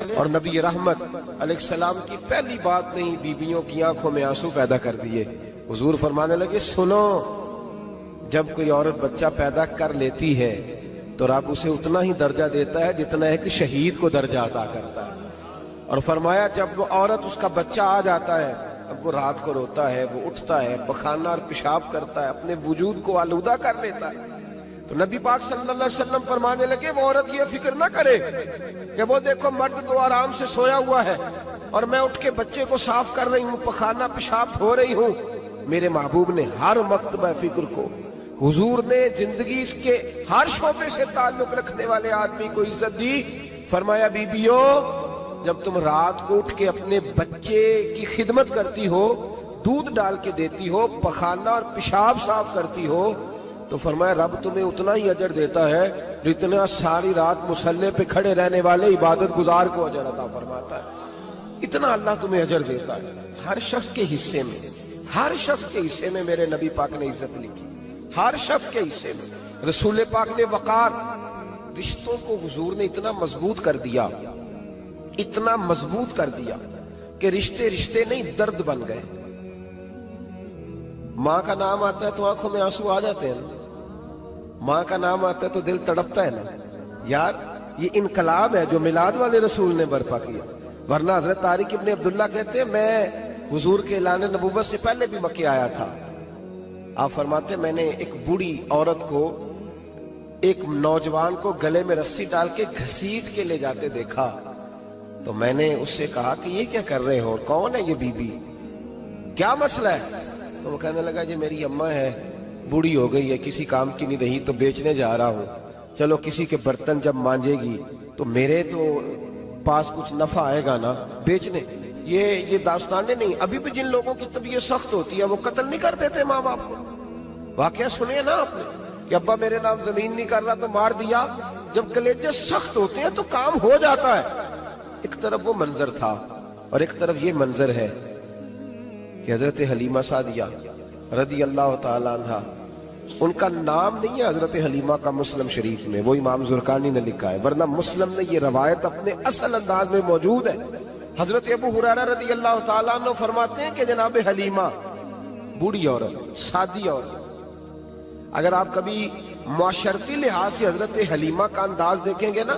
اور نبی رحمت علیہ السلام کی پہلی بات نہیں بیویوں کی آنکھوں میں آنسو پیدا کر دیے۔ حضور فرمانے لگے سنو، جب کوئی عورت بچہ پیدا کر لیتی ہے تو رب اسے اتنا ہی درجہ دیتا ہے جتنا ایک شہید کو درجہ عطا کرتا ہے۔ اور فرمایا جب وہ عورت اس کا بچہ آ جاتا ہے، اب وہ رات کو روتا ہے، وہ اٹھتا ہے، پخانہ اور پیشاب کرتا ہے، اپنے وجود کو آلودہ کر لیتا ہے، تو نبی پاک صلی اللہ علیہ وسلم فرمانے لگے وہ عورت یہ فکر نہ کرے کہ وہ دیکھو مرد تو آرام سے سویا ہوا ہے اور میں اٹھ کے بچے کو صاف کر رہی ہوں، پخانہ پیشاب دھو رہی ہوں۔ میرے محبوب نے ہر مکتبہ فکر کو، حضور نے زندگی اس کے ہر شعبے سے تعلق رکھنے والے آدمی کو عزت دی۔ فرمایا بیبیو، جب تم رات کو اٹھ کے اپنے بچے کی خدمت کرتی ہو، دودھ ڈال کے دیتی ہو، پخانہ اور پیشاب صاف کرتی ہو، تو فرمایا رب تمہیں اتنا ہی اجر دیتا ہے جتنا ساری رات مصلی پہ کھڑے رہنے والے عبادت گزار کو اجر عطا فرماتا ہے۔ اتنا اللہ تمہیں اجر دیتا ہے۔ ہر شخص کے حصے میں، ہر شخص کے حصے میں میرے نبی پاک نے عزت لکھی، ہر شخص کے حصے میں۔ رسول پاک نے وقار، رشتوں کو حضور نے اتنا مضبوط کر دیا، اتنا مضبوط کر دیا کہ رشتے رشتے نہیں درد بن گئے۔ ماں کا نام آتا ہے تو آنکھوں میں آنسو آ جاتے ہیں، ماں کا نام آتا ہے تو دل تڑپتا ہے نا یار۔ یہ انقلاب ہے جو میلاد والے رسول نے برپا کیا، ورنہ حضرت طارق ابن عبداللہ کہتے ہیں میں حضور کے اعلان نبوت سے پہلے بھی مکے آیا تھا۔ آپ فرماتے ہیں میں نے ایک بوڑھی عورت کو، ایک نوجوان کو گلے میں رسی ڈال کے گھسیٹ کے لے جاتے دیکھا، تو میں نے اس سے کہا کہ یہ کیا کر رہے ہو، کون ہے یہ بی بی، کیا مسئلہ ہے؟ تو وہ کہنے لگا جی میری اماں ہے، بوڑھی ہو گئی ہے، کسی کام کی نہیں رہی تو بیچنے جا رہا ہوں، چلو کسی کے برتن جب مانجے گی تو میرے تو پاس کچھ نفع آئے گا نا بیچنے۔ یہ داستانیں نہیں، ابھی بھی جن لوگوں کی طبیعت سخت ہوتی ہے وہ قتل نہیں کر دیتے ماں باپ کو۔ واقعہ سنے نا آپ نے کہ ابا میرے نام زمین نہیں کر رہا تو مار دیا۔ جب کلیجے سخت ہوتے ہیں تو کام ہو جاتا ہے۔ ایک طرف وہ منظر تھا اور ایک طرف یہ منظر ہے کہ حضرت حلیمہ سعدیہ رضی اللہ تعالیٰ عنہ، ان کا نام نہیں ہے حضرت حلیمہ کا مسلم شریف میں، وہ امام زرقانی نے لکھا ہے، ورنہ مسلم میں یہ روایت اپنے اصل انداز میں موجود ہے۔ حضرت ابو ہریرہ رضی اللہ تعالیٰ عنہ فرماتے ہیں کہ جناب حلیمہ بوڑھی عورت، سادی عورت، اگر آپ کبھی معاشرتی لحاظ سے حضرت حلیمہ کا انداز دیکھیں گے نا،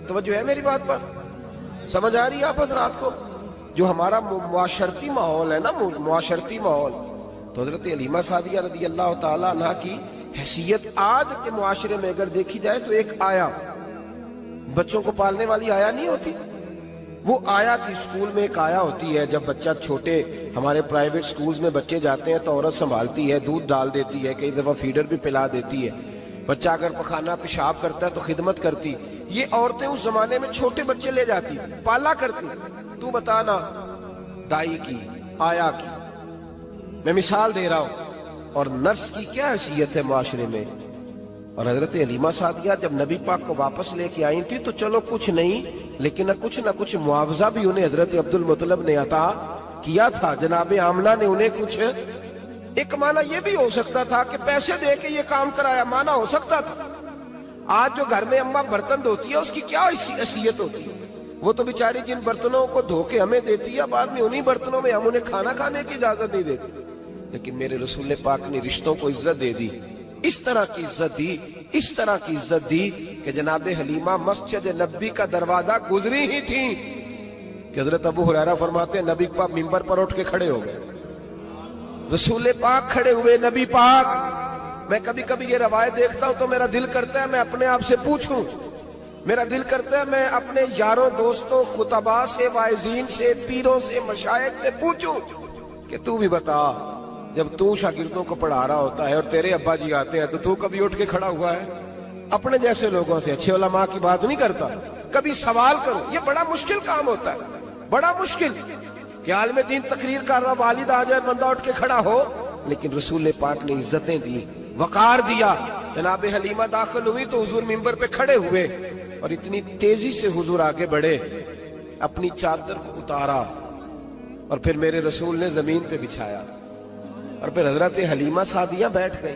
توجہ ہے میری بات پر، سمجھ آ رہی ہے آپ حضرات کو؟ جو ہمارا معاشرتی ماحول ہے نا، معاشرتی ماحول، تو حضرت حلیمہ سعدیہ رضی اللہ تعالیٰ عنہ کی حیثیت آج کے معاشرے میں اگر دیکھی جائے تو ایک آیا، بچوں کو پالنے والی آیا نہیں ہوتی، وہ آیا تھی۔ اسکول میں ایک آیا ہوتی ہے، جب بچہ چھوٹے ہمارے پرائیویٹ سکولز میں بچے جاتے ہیں تو عورت سنبھالتی ہے، دودھ ڈال دیتی ہے، کئی دفعہ فیڈر بھی پلا دیتی ہے، بچہ اگر پخانہ پیشاب کرتا ہے تو خدمت کرتی۔ یہ عورتیں اس زمانے میں چھوٹے بچے لے جاتی، پالا کرتی۔ تو بتانا دائی کی، آیا کی، میں مثال دے رہا ہوں، اور نرس کی کیا حیثیت ہے معاشرے میں۔ اور حضرت حلیمہ سعدیہ جب نبی پاک کو واپس لے کے آئی تھی تو چلو کچھ نہیں، لیکن نہ کچھ معاوضہ بھی انہیں حضرت عبد المطلب نے عطا کیا تھا، جناب آمنہ نے انہیں کچھ، ایک معنی یہ بھی ہو سکتا تھا کہ پیسے دے کے یہ کام کرایا، معنی ہو سکتا تھا۔ آج جو گھر میں اماں برتن دھوتی ہے اس کی کیا حیثیت ہوتی ہے؟ وہ تو بیچاری جن برتنوں کو دھو کے ہمیں دیتی ہے، بعد میں انہی برتنوں میں ہم انہیں کھانا کھانے کی اجازت نہیں دیتے۔ لیکن میرے رسول پاک نے رشتوں کو عزت دے دی، اس طرح کی عزت دی، اس طرح کی عزت دی کہ جناب حلیمہ مسجد نبی کا دروازہ گزری ہی تھی کہ حضرت ابو ہریرہ فرماتے ہیں نبی پاک منبر پر اٹھ کے کھڑے ہو گئے، رسول پاک کھڑے ہوئے، نبی پاک۔ میں کبھی کبھی یہ روایت دیکھتا ہوں تو میرا دل کرتا ہے میں اپنے آپ سے پوچھوں، میرا دل کرتا ہے میں اپنے یاروں دوستوں خطباء سے، واعظین سے، پیروں سے، مشائخ سے پوچھوں کہ تو بھی بتا، جب تو شاگردوں کو پڑھا رہا ہوتا ہے اور تیرے ابا جی آتے ہیں تو کبھی اٹھ کے کھڑا ہوا ہے؟ اپنے جیسے لوگوں سے، اچھے علماء کی بات نہیں کرتا، کبھی سوال کرو۔ یہ بڑا مشکل کام ہوتا ہے، بڑا مشکل کہ عالم دین تقریر کر رہا، والد آ جائے، بندہ اٹھ کے کھڑا ہو۔ لیکن رسول پاک نے عزتیں دی، وقار دیا۔ جناب حلیمہ داخل ہوئی تو حضور منبر پہ کھڑے ہوئے اور اتنی تیزی سے حضور آگے بڑھے، اپنی چادر کو اتارا اور پھر میرے رسول نے زمین پہ بچھایا، اور پھر حضرت حلیمہ سعدیہ بیٹھ گئی۔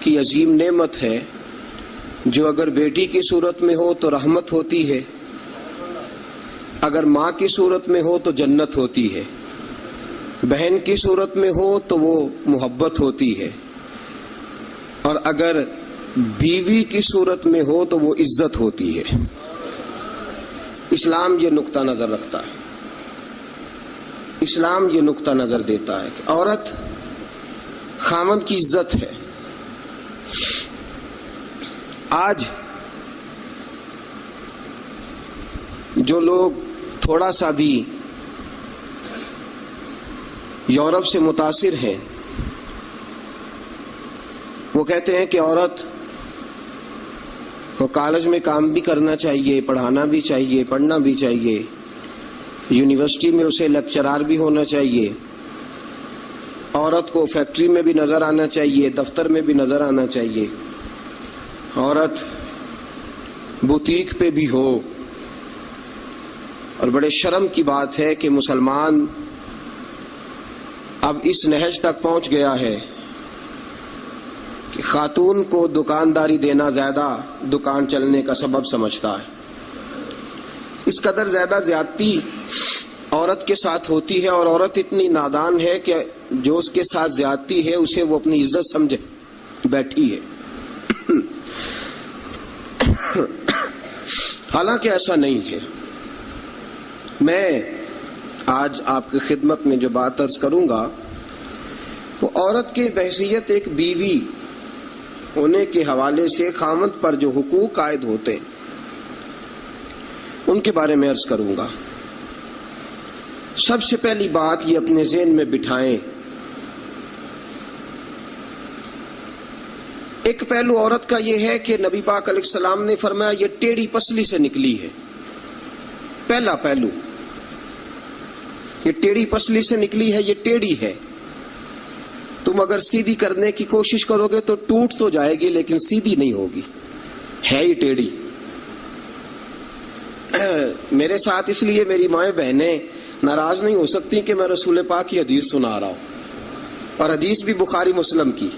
کی عظیم نعمت ہے جو اگر بیٹی کی صورت میں ہو تو رحمت ہوتی ہے، اگر ماں کی صورت میں ہو تو جنت ہوتی ہے، بہن کی صورت میں ہو تو وہ محبت ہوتی ہے، اور اگر بیوی کی صورت میں ہو تو وہ عزت ہوتی ہے۔ اسلام یہ نقطہ نظر رکھتا ہے، اسلام یہ نقطہ نظر دیتا ہے کہ عورت خاوند کی عزت ہے۔ آج جو لوگ تھوڑا سا بھی یورپ سے متاثر ہیں وہ کہتے ہیں کہ عورت کو کالج میں کام بھی کرنا چاہیے، پڑھانا بھی چاہیے، پڑھنا بھی چاہیے، یونیورسٹی میں اسے لیکچرار بھی ہونا چاہیے، عورت کو فیکٹری میں بھی نظر آنا چاہیے، دفتر میں بھی نظر آنا چاہیے، عورت بوتیک پہ بھی ہو۔ اور بڑے شرم کی بات ہے کہ مسلمان اب اس نہج تک پہنچ گیا ہے کہ خاتون کو دکانداری دینا زیادہ دکان چلنے کا سبب سمجھتا ہے۔ اس قدر زیادہ زیادتی عورت کے ساتھ ہوتی ہے، اور عورت اتنی نادان ہے کہ جو اس کے ساتھ زیادتی ہے اسے وہ اپنی عزت سمجھے بیٹھی ہے۔ حالانکہ ایسا نہیں ہے۔ میں آج آپ کی خدمت میں جو بات عرض کروں گا وہ عورت کی بحیثیت ایک بیوی ہونے کے حوالے سے خاوند پر جو حقوق عائد ہوتے ہیں ان کے بارے میں عرض کروں گا۔ سب سے پہلی بات یہ اپنے ذہن میں بٹھائیں، ایک پہلو عورت کا یہ ہے کہ نبی پاک علیہ السلام نے فرمایا یہ ٹیڑھی پسلی سے نکلی ہے۔ پہلا پہلو، یہ ٹیڑھی پسلی سے نکلی ہے، یہ ٹیڑھی ہے۔ تم اگر سیدھی کرنے کی کوشش کرو گے تو ٹوٹ تو جائے گی لیکن سیدھی نہیں ہوگی، ہے ہی ٹیڑھی۔ میرے ساتھ اس لیے میری مائیں بہنیں ناراض نہیں ہو سکتی کہ میں رسول پاک کی حدیث سنا رہا ہوں، اور حدیث بھی بخاری مسلم کی۔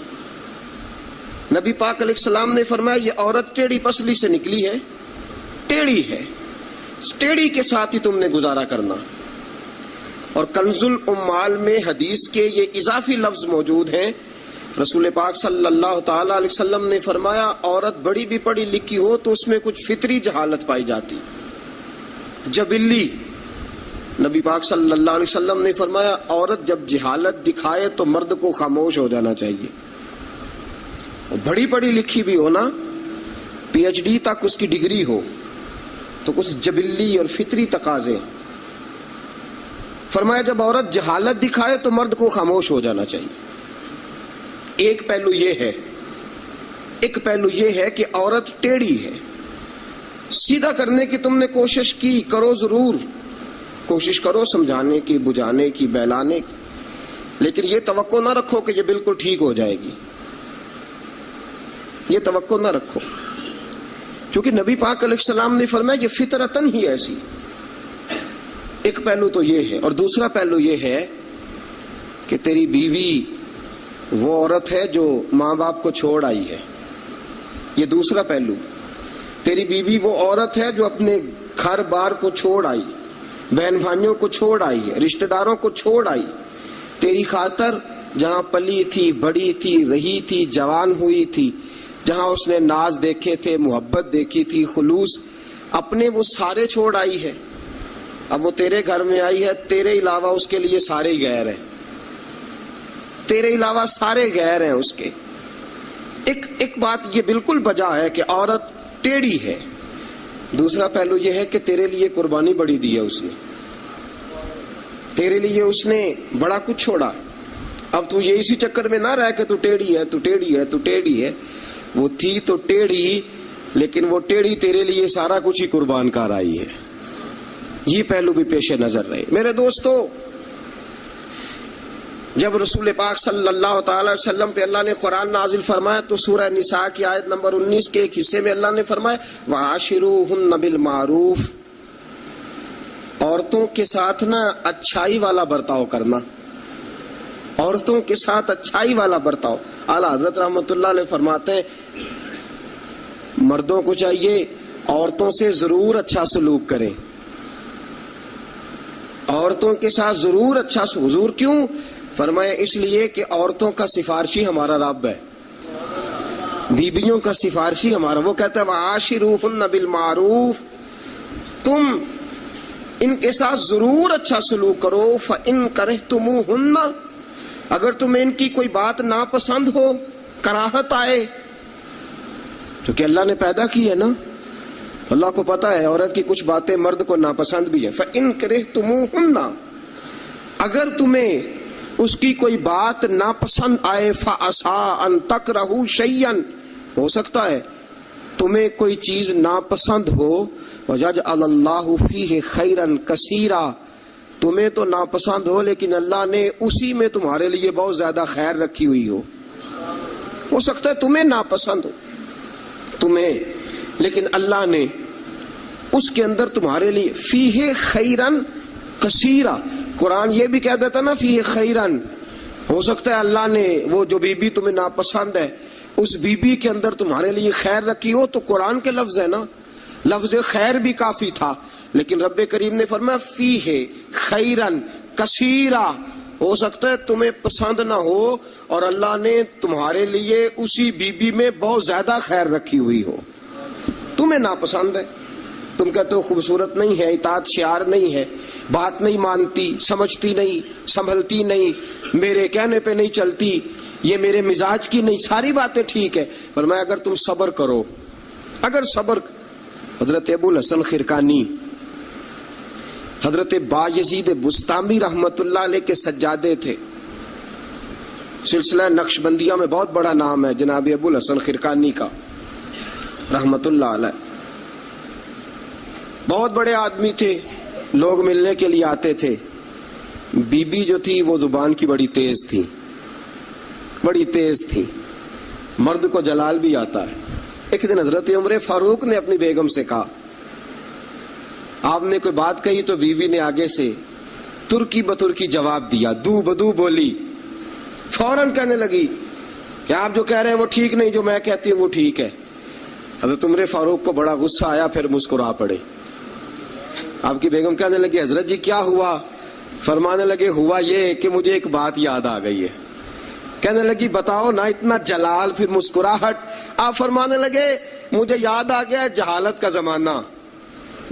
نبی پاک علیہ السلام نے فرمایا یہ عورت ٹیڑھی پسلی سے نکلی ہے، ٹیڑھی ہے، اس ٹیڑھی کے ساتھ ہی تم نے گزارا کرنا۔ اور کنز الاموال میں حدیث کے یہ اضافی لفظ موجود ہیں۔ رسول پاک صلی اللہ تعالی علیہ وسلم نے فرمایا عورت بڑی بھی پڑھی لکھی ہو تو اس میں کچھ فطری جہالت پائی جاتی، جبلی۔ نبی پاک صلی اللہ علیہ وسلم نے فرمایا عورت جب جہالت دکھائے تو مرد کو خاموش ہو جانا چاہیے۔ بڑی پڑھی لکھی بھی ہونا، پی ایچ ڈی تک اس کی ڈگری ہو، تو کچھ جبلی اور فطری تقاضے۔ فرمایا جب عورت جہالت دکھائے تو مرد کو خاموش ہو جانا چاہیے۔ ایک پہلو یہ ہے، ایک پہلو یہ ہے کہ عورت ٹیڑھی ہے۔ سیدھا کرنے کی تم نے کوشش کی، کرو ضرور، کوشش کرو سمجھانے کی، بجھانے کی، بہلانے کی، لیکن یہ توقع نہ رکھو کہ یہ بالکل ٹھیک ہو جائے گی، یہ توقع نہ رکھو، کیونکہ نبی پاک علیہ السلام نے فرمایا یہ فطرتاً ہی ایسی۔ ایک پہلو تو یہ ہے، اور دوسرا پہلو یہ ہے کہ تیری بیوی وہ عورت ہے جو ماں باپ کو چھوڑ آئی ہے، یہ دوسرا پہلو۔ تیری بیوی وہ عورت ہے جو اپنے گھر بار کو چھوڑ آئی، بہن بھائیوں کو چھوڑ آئی ہے، رشتہ داروں کو چھوڑ آئی، تیری خاطر جہاں پلی تھی، بڑی تھی، رہی تھی، جوان ہوئی تھی، جہاں اس نے ناز دیکھے تھے، محبت دیکھی تھی، خلوص، اپنے وہ سارے چھوڑ آئی ہے۔ اب وہ تیرے گھر میں آئی ہے، تیرے علاوہ اس کے لیے سارے ہی غیر ہیں، تیرے علاوہ سارے غیر ہیں اس کے۔ ایک بات یہ بالکل بجا ہے کہ عورت ٹیڑھی ہے، دوسرا پہلو یہ ہے کہ تیرے لیے قربانی بڑی دی ہے اس نے، تیرے لیے اس نے بڑا کچھ چھوڑا۔ اب تو یہ اسی چکر میں نہ رہ کہ تو ٹیڑھی ہے، تو ٹیڑھی ہے، تو ٹیڑھی ہے۔ وہ تھی تو ٹیڑھی، لیکن وہ ٹیڑھی تیرے لیے سارا کچھ ہی قربان کر آئی ہے۔ یہ پہلو بھی پیش نظر رہے۔ میرے دوستو، جب رسول پاک صلی اللہ تعالی علیہ وسلم پہ اللہ نے قرآن نازل فرمایا تو سورہ نساء کی آیت نمبر 19 کے ایک حصے میں اللہ نے فرمایا وَعَاشِرُوهُنَّ بِالْمَعْرُوفِ، عورتوں کے ساتھ نا اچھائی والا برتاؤ کرنا، عورتوں کے ساتھ اچھائی والا برتاؤ. اعلیٰ حضرت رحمۃ اللہ علیہ فرماتے ہیں مردوں کو چاہیے عورتوں سے ضرور اچھا سلوک کریں, عورتوں کے ساتھ ضرور اچھا سلوک. حضور کیوں فرمایا؟ اس لیے کہ عورتوں کا سفارشی ہمارا رب ہے, بیبیوں کا سفارشی ہمارا. وہ کہتا ہے وعاشروہن بالمعروف, تم ان کے ساتھ ضرور اچھا سلوک کرو. فإن کرہتموہن, اگر تمہیں ان کی کوئی بات ناپسند ہو, کراہت آئے, تو کہ اللہ نے پیدا کی ہے نا, اللہ کو پتا ہے عورت کی کچھ باتیں مرد کو ناپسند بھی ہیں. فإن کرہتموہن, اگر تمہیں اس کی کوئی بات ناپسند آئے, فعسیٰ ان تکرہوا شیئا, ہو سکتا ہے تمہیں کوئی چیز ناپسند ہو, وَيَجْعَلَ اللَّهُ فِيهِ خَيْرًا كَثِيرًا, تمہیں تو ناپسند ہو لیکن اللہ نے اسی میں تمہارے لیے بہت زیادہ خیر رکھی ہوئی ہو سکتا ہے تمہیں ناپسند ہو تمہیں, لیکن اللہ نے اس کے اندر تمہارے لیے فیہ خیرن کثیرا. قرآن یہ بھی کہہ دیتا نا فیہ خیرن, ہو سکتا ہے اللہ نے وہ جو بیوی تمہیں ناپسند ہے اس بیوی کے اندر تمہارے لیے خیر رکھی ہو. تو قرآن کے لفظ ہے نا, لفظ خیر بھی کافی تھا, لیکن رب کریم نے فرمایا فیہ خیرن کثیرا, ہو سکتا ہے تمہیں پسند نہ ہو اور اللہ نے تمہارے لیے اسی بیوی میں بہت زیادہ خیر رکھی ہوئی ہو. تمہیں ناپسند ہے, تم کہتے ہو خوبصورت نہیں ہے, اطاعت شعار نہیں ہے, بات نہیں مانتی, سمجھتی نہیں, سنبھلتی نہیں, میرے کہنے پہ نہیں چلتی, یہ میرے مزاج کی نہیں, ساری باتیں ٹھیک ہے. فرمایا اگر تم صبر کرو, اگر صبر. حضرت ابو الحسن خرقانی, حضرت بایزید بسطامی رحمت اللہ علیہ کے سجادے تھے. سلسلہ نقشبندیہ میں بہت بڑا نام ہے جناب ابو الحسن خرقانی کا رحمت اللہ علیہ. بہت بڑے آدمی تھے, لوگ ملنے کے لیے آتے تھے. بی بی جو تھی وہ زبان کی بڑی تیز تھی, بڑی تیز تھی, مرد کو جلال بھی آتا ہے. ایک دن حضرت عمر فاروق نے اپنی بیگم سے کہا, آپ نے کوئی بات کہی تو بیوی نے آگے سے ترکی بترکی جواب دیا, دو بدو بولی, فوراً کہنے لگی کہ آپ جو کہہ رہے ہیں وہ ٹھیک نہیں, جو میں کہتی ہوں وہ ٹھیک ہے. حضرت عمر فاروق کو بڑا غصہ آیا, پھر مسکرا پڑے. آپ کی بیگم کہنے لگی حضرت جی کیا ہوا؟ فرمانے لگے ہوا یہ کہ مجھے ایک بات یاد آ گئی ہے. کہنے لگی بتاؤ نا, اتنا جلال پھر مسکراہٹ. آپ فرمانے لگے مجھے یاد آ گیا جہالت کا زمانہ,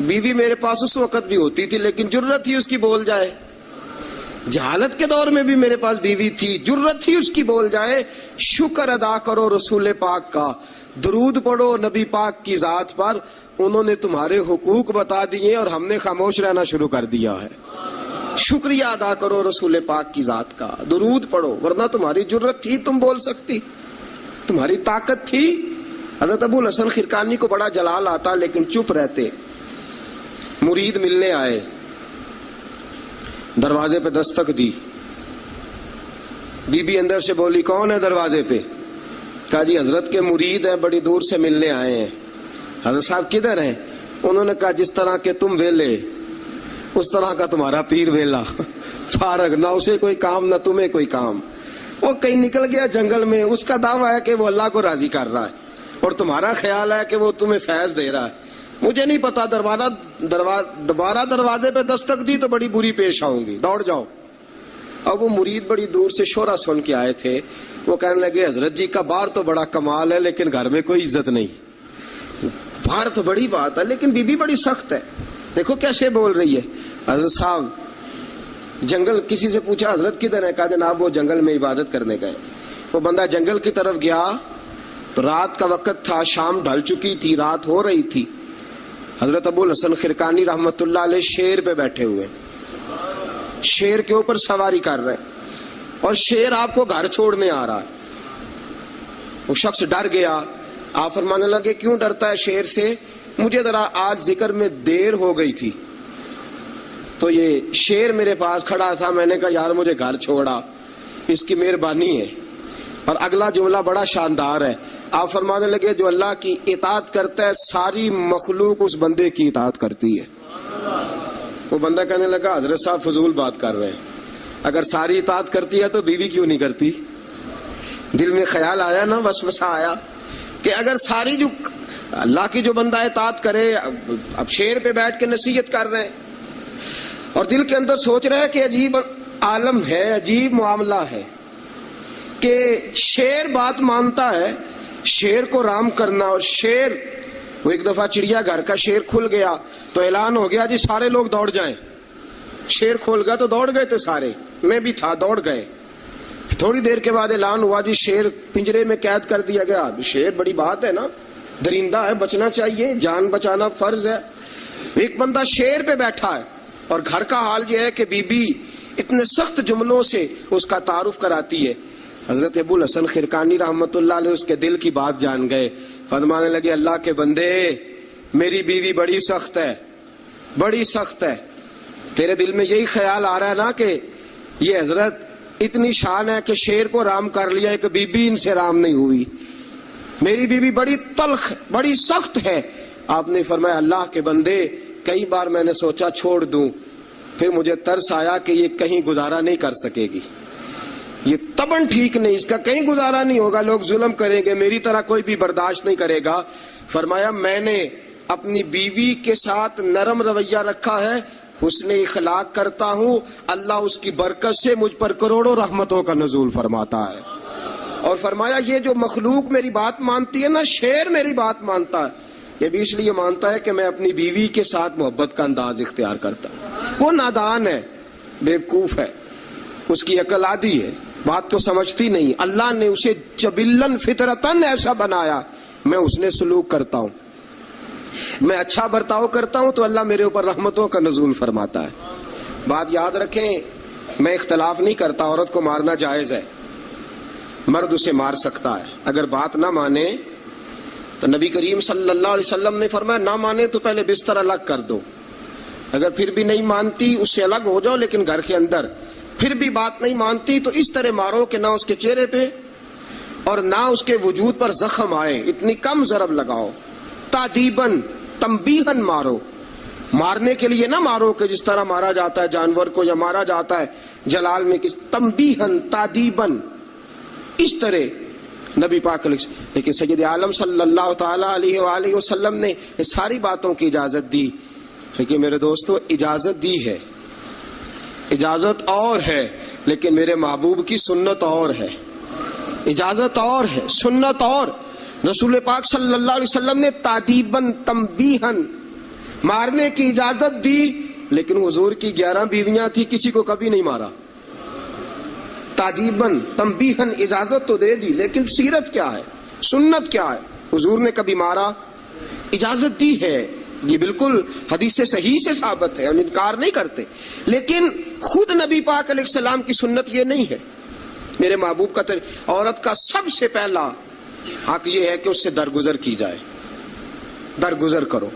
بیوی میرے پاس اس وقت بھی ہوتی تھی لیکن جرت ہی اس کی بول جائے. جہالت کے دور میں بھی میرے پاس بیوی تھی, جرت ہی اس کی بول جائے. شکر ادا کرو رسول پاک کا, درود پڑھو نبی پاک کی ذات پر, انہوں نے تمہارے حقوق بتا دیے اور ہم نے خاموش رہنا شروع کر دیا ہے. شکریہ ادا کرو رسول پاک کی ذات کا, درود پڑھو, ورنہ تمہاری جرت تھی تم بول سکتی, تمہاری طاقت تھی. حضرت ابو الحسن خرقانی کو بڑا جلال آتا لیکن چپ رہتے. مرید ملنے آئے, دروازے پہ دستک دی, بی بی اندر سے بولی کون ہے دروازے پہ؟ کہا جی حضرت کے مرید ہیں, بڑی دور سے ملنے آئے ہیں. حضرت صاحب کدھر ہیں؟ انہوں نے کہا جس طرح کے تم ویلے اس طرح کا تمہارا پیر ویلا, فارغ, نہ اسے کوئی کام نہ تمہیں کوئی کام. وہ کہیں نکل گیا جنگل میں, اس کا دعویٰ ہے کہ وہ اللہ کو راضی کر رہا ہے اور تمہارا خیال ہے کہ وہ تمہیں فیض دے رہا ہے. مجھے نہیں پتا, دوبارہ دروازے پہ دستک دی تو بڑی بری پیش آؤں گی, دوڑ جاؤ. اب وہ مرید بڑی دور سے شورا سن کے آئے تھے, وہ کہنے لگے حضرت جی کا بار تو بڑا کمال ہے لیکن گھر میں کوئی عزت نہیں. بار تو بڑی بات ہے لیکن بی بی بڑی سخت ہے, دیکھو کیسے بول رہی ہے. حضرت صاحب جنگل, کسی سے پوچھا حضرت کدھر ہے؟ کہا جناب وہ جنگل میں عبادت کرنے گئے. وہ بندہ جنگل کی طرف گیا تو رات کا وقت تھا, شام ڈھل چکی تھی, رات ہو رہی تھی. حضرت ابو الحسن خرقانی رحمت اللہ علیہ شیر پہ بیٹھے ہوئے, شیر کے اوپر سواری کر رہے اور شیر آپ کو گھر چھوڑنے آ رہا ہے. وہ شخص ڈر گیا. آپ فرمانے لگے کیوں ڈرتا ہے شیر سے؟ مجھے ذرا آج ذکر میں دیر ہو گئی تھی تو یہ شیر میرے پاس کھڑا تھا, میں نے کہا یار مجھے گھر چھوڑا, اس کی مہربانی ہے. اور اگلا جملہ بڑا شاندار ہے. آپ فرمانے لگے جو اللہ کی اطاعت کرتا ہے ساری مخلوق اس بندے کی اطاعت کرتی ہے. وہ بندہ کہنے لگا حضرت صاحب فضول بات کر رہے ہیں, اگر ساری اطاعت کرتی ہے تو بیوی کیوں نہیں کرتی؟ دل میں خیال آیا نا، وسوسہ آیا کہ اگر ساری جو اللہ کی جو بندہ اطاعت کرے، اب شیر پہ بیٹھ کے نصیحت کر رہے ہیں اور دل کے اندر سوچ رہے ہیں کہ عجیب عالم ہے، عجیب معاملہ ہے کہ شیر بات مانتا ہے، شیر کو رام کرنا، اور شیر وہ ایک دفعہ چڑیا گھر کا شیر کھل گیا تو اعلان ہو گیا جی سارے لوگ دوڑ جائیں. شیر کھول گیا تو دوڑ گئے تھے سارے، میں بھی تھا، دوڑ گئے. تھوڑی دیر کے بعد اعلان ہوا جی شیر پنجرے میں قید کر دیا گیا. شیر بڑی بات ہے نا، درندہ ہے، بچنا چاہیے، جان بچانا فرض ہے. ایک بندہ شیر پہ بیٹھا ہے اور گھر کا حال یہ ہے کہ بی بی اتنے سخت جملوں سے اس کا تعارف کراتی ہے. حضرت ابو الحسن خرقانی رحمت اللہ علیہ اس کے دل کی بات جان گئے، فرمانے لگے اللہ کے بندے میری بیوی بڑی سخت ہے، بڑی سخت ہے. تیرے دل میں یہی خیال آ رہا ہے نا کہ یہ حضرت اتنی شان ہے کہ شیر کو رام کر لیا، ایک بی بی ان سے رام نہیں ہوئی. میری بیوی بڑی تلخ، بڑی سخت ہے. آپ نے فرمایا اللہ کے بندے کئی بار میں نے سوچا چھوڑ دوں، پھر مجھے ترس آیا کہ یہ کہیں گزارا نہیں کر سکے گی، یہ تبن ٹھیک نہیں، اس کا کہیں گزارا نہیں ہوگا، لوگ ظلم کریں گے، میری طرح کوئی بھی برداشت نہیں کرے گا. فرمایا میں نے اپنی بیوی کے ساتھ نرم رویہ رکھا ہے، حسن اخلاق کرتا ہوں، اللہ اس کی برکت سے مجھ پر کروڑوں رحمتوں کا نزول فرماتا ہے. اور فرمایا یہ جو مخلوق میری بات مانتی ہے نا، شیر میری بات مانتا ہے، یہ بھی اس لیے مانتا ہے کہ میں اپنی بیوی کے ساتھ محبت کا انداز اختیار کرتا ہوں. وہ نادان ہے، بیوقوف ہے، اس کی عقل آدھی ہے، بات تو سمجھتی نہیں. اللہ نے اسے جبلن فطرتن ایسا بنایا، میں اس نے سلوک کرتا ہوں، میں اچھا برتاؤ کرتا ہوں تو اللہ میرے اوپر رحمتوں کا نزول فرماتا ہے. بات یاد رکھیں، میں اختلاف نہیں کرتا، عورت کو مارنا جائز ہے، مرد اسے مار سکتا ہے. اگر بات نہ مانے تو نبی کریم صلی اللہ علیہ وسلم نے فرمایا نہ مانے تو پہلے بستر الگ کر دو، اگر پھر بھی نہیں مانتی اس سے الگ ہو جاؤ، لیکن گھر کے اندر پھر بھی بات نہیں مانتی تو اس طرح مارو کہ نہ اس کے چہرے پہ اور نہ اس کے وجود پر زخم آئے، اتنی کم ضرب لگاؤ. تادیباً تنبیہاً مارو، مارنے کے لیے نہ مارو کہ جس طرح مارا جاتا ہے جانور کو یا مارا جاتا ہے جلال میں، تنبیہاً تادیباً، اس طرح نبی پاک علیہ. لیکن سید عالم صلی اللہ تعالی علیہ وآلہ وسلم نے یہ ساری باتوں کی اجازت دی. لیکن میرے دوستو اجازت دی ہے، اجازت اور ہے، لیکن میرے محبوب کی سنت اور ہے. اجازت اور ہے، سنت اور. رسول پاک صلی اللہ علیہ وسلم نے تادیباً تنبیہاً مارنے کی اجازت دی، لیکن حضور کی 11 بیویاں تھی، کسی کو کبھی نہیں مارا. تادیباً تنبیہاً اجازت تو دے دی، لیکن سیرت کیا ہے، سنت کیا ہے؟ حضور نے کبھی مارا؟ اجازت دی ہے، یہ بالکل حدیث صحیح سے ثابت ہے، ہم انکار نہیں کرتے. لیکن خود نبی پاک علیہ السلام کی سنت یہ نہیں ہے. میرے محبوب کا عورت کا سب سے پہلا حق یہ ہے کہ اس سے درگزر کی جائے. درگزر کرو،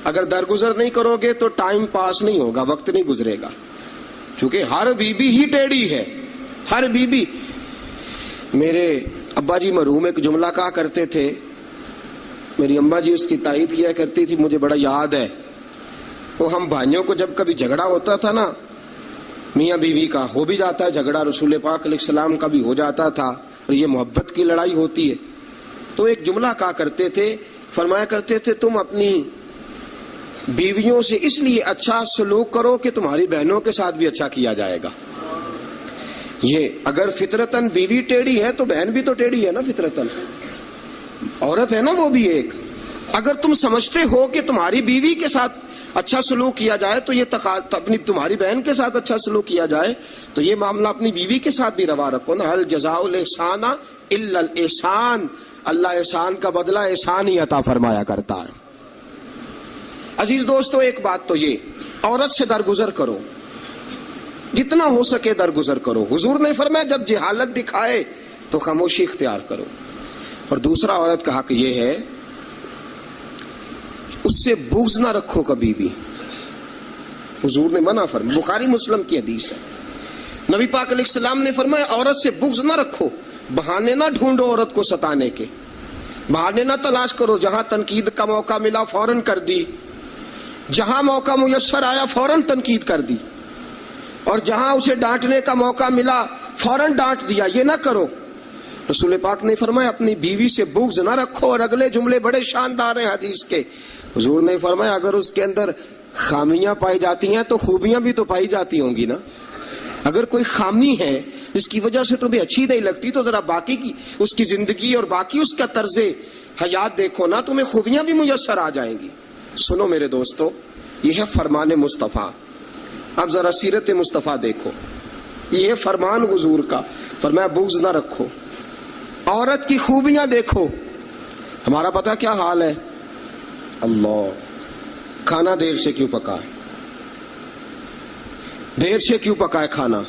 اگر درگزر نہیں کرو گے تو ٹائم پاس نہیں ہوگا، وقت نہیں گزرے گا، کیونکہ ہر بی بی ہی ٹیڑھی ہے، ہر بی بی. میرے ابا جی مرحوم ایک جملہ کہا کرتے تھے، میری اماں جی اس کی تائید کیا کرتی تھی، مجھے بڑا یاد ہے. وہ ہم بھائیوں کو جب کبھی جھگڑا ہوتا تھا نا، میاں بیوی کا ہو بھی جاتا ہے جھگڑا، رسول پاک علیہ السلام کا بھی ہو جاتا تھا، اور یہ محبت کی لڑائی ہوتی ہے، تو ایک جملہ کہا کرتے تھے، فرمایا کرتے تھے تم اپنی بیویوں سے اس لیے اچھا سلوک کرو کہ تمہاری بہنوں کے ساتھ بھی اچھا کیا جائے گا. یہ اگر فطرتاً بیوی ٹیڑھی ہے تو بہن بھی تو ٹیڑھی ہے نا، فطرتاً عورت ہے نا وہ بھی ایک. اگر تم سمجھتے ہو کہ تمہاری بیوی کے ساتھ اچھا سلوک کیا جائے تو یہ اپنی تمہاری بہن کے ساتھ اچھا سلوک کیا جائے تو یہ معاملہ اپنی بیوی کے ساتھ بھی روا رکھو نا. هل جزاء الاحسان الا الاحسان، اللہ احسان کا بدلہ احسان ہی عطا فرمایا کرتا ہے. عزیز دوستو ایک بات تو یہ، عورت سے درگزر کرو، جتنا ہو سکے درگزر کرو. حضور نے فرمایا جب جہالت دکھائے تو خاموشی اختیار کرو. اور دوسرا عورت کا حق یہ ہے اس سے بغض نہ رکھو کبھی بھی. حضور نے منع فرمایا، بخاری مسلم کی حدیث ہے، نبی پاک علیہ السلام نے فرمایا عورت سے بغض نہ رکھو، بہانے نہ ڈھونڈو عورت کو ستانے کے، بہانے نہ تلاش کرو. جہاں تنقید کا موقع ملا فوراً کر دی، جہاں موقع میسر آیا فوراً تنقید کر دی. اور جہاں اسے ڈانٹنے کا موقع ملا فوراً ڈانٹ دیا. یہ نہ کرو. رسول پاک نے فرمایا اپنی بیوی سے بغض نہ رکھو. اور اگلے جملے بڑے شاندار ہیں حدیث کے. حضور نے فرمایا اگر اس کے اندر خامیاں پائی جاتی ہیں تو خوبیاں بھی تو پائی جاتی ہوں گی نا. اگر کوئی خامی ہے جس کی وجہ سے تمہیں اچھی نہیں لگتی تو ذرا باقی کی اس کی زندگی اور باقی اس کا طرز حیات دیکھو نا, تمہیں خوبیاں بھی میسر آ جائیں گی. سنو میرے دوستو, یہ ہے فرمان مصطفیٰ. اب ذرا سیرت مصطفیٰ دیکھو, یہ ہے فرمان حضور کا. فرمایا بغض نہ رکھو. عورت کی خوبیاں دیکھو. ہمارا پتہ کیا حال ہے؟ اللہ, کھانا دیر سے کیوں پکا ہے, دیر سے کیوں پکائے کھانا.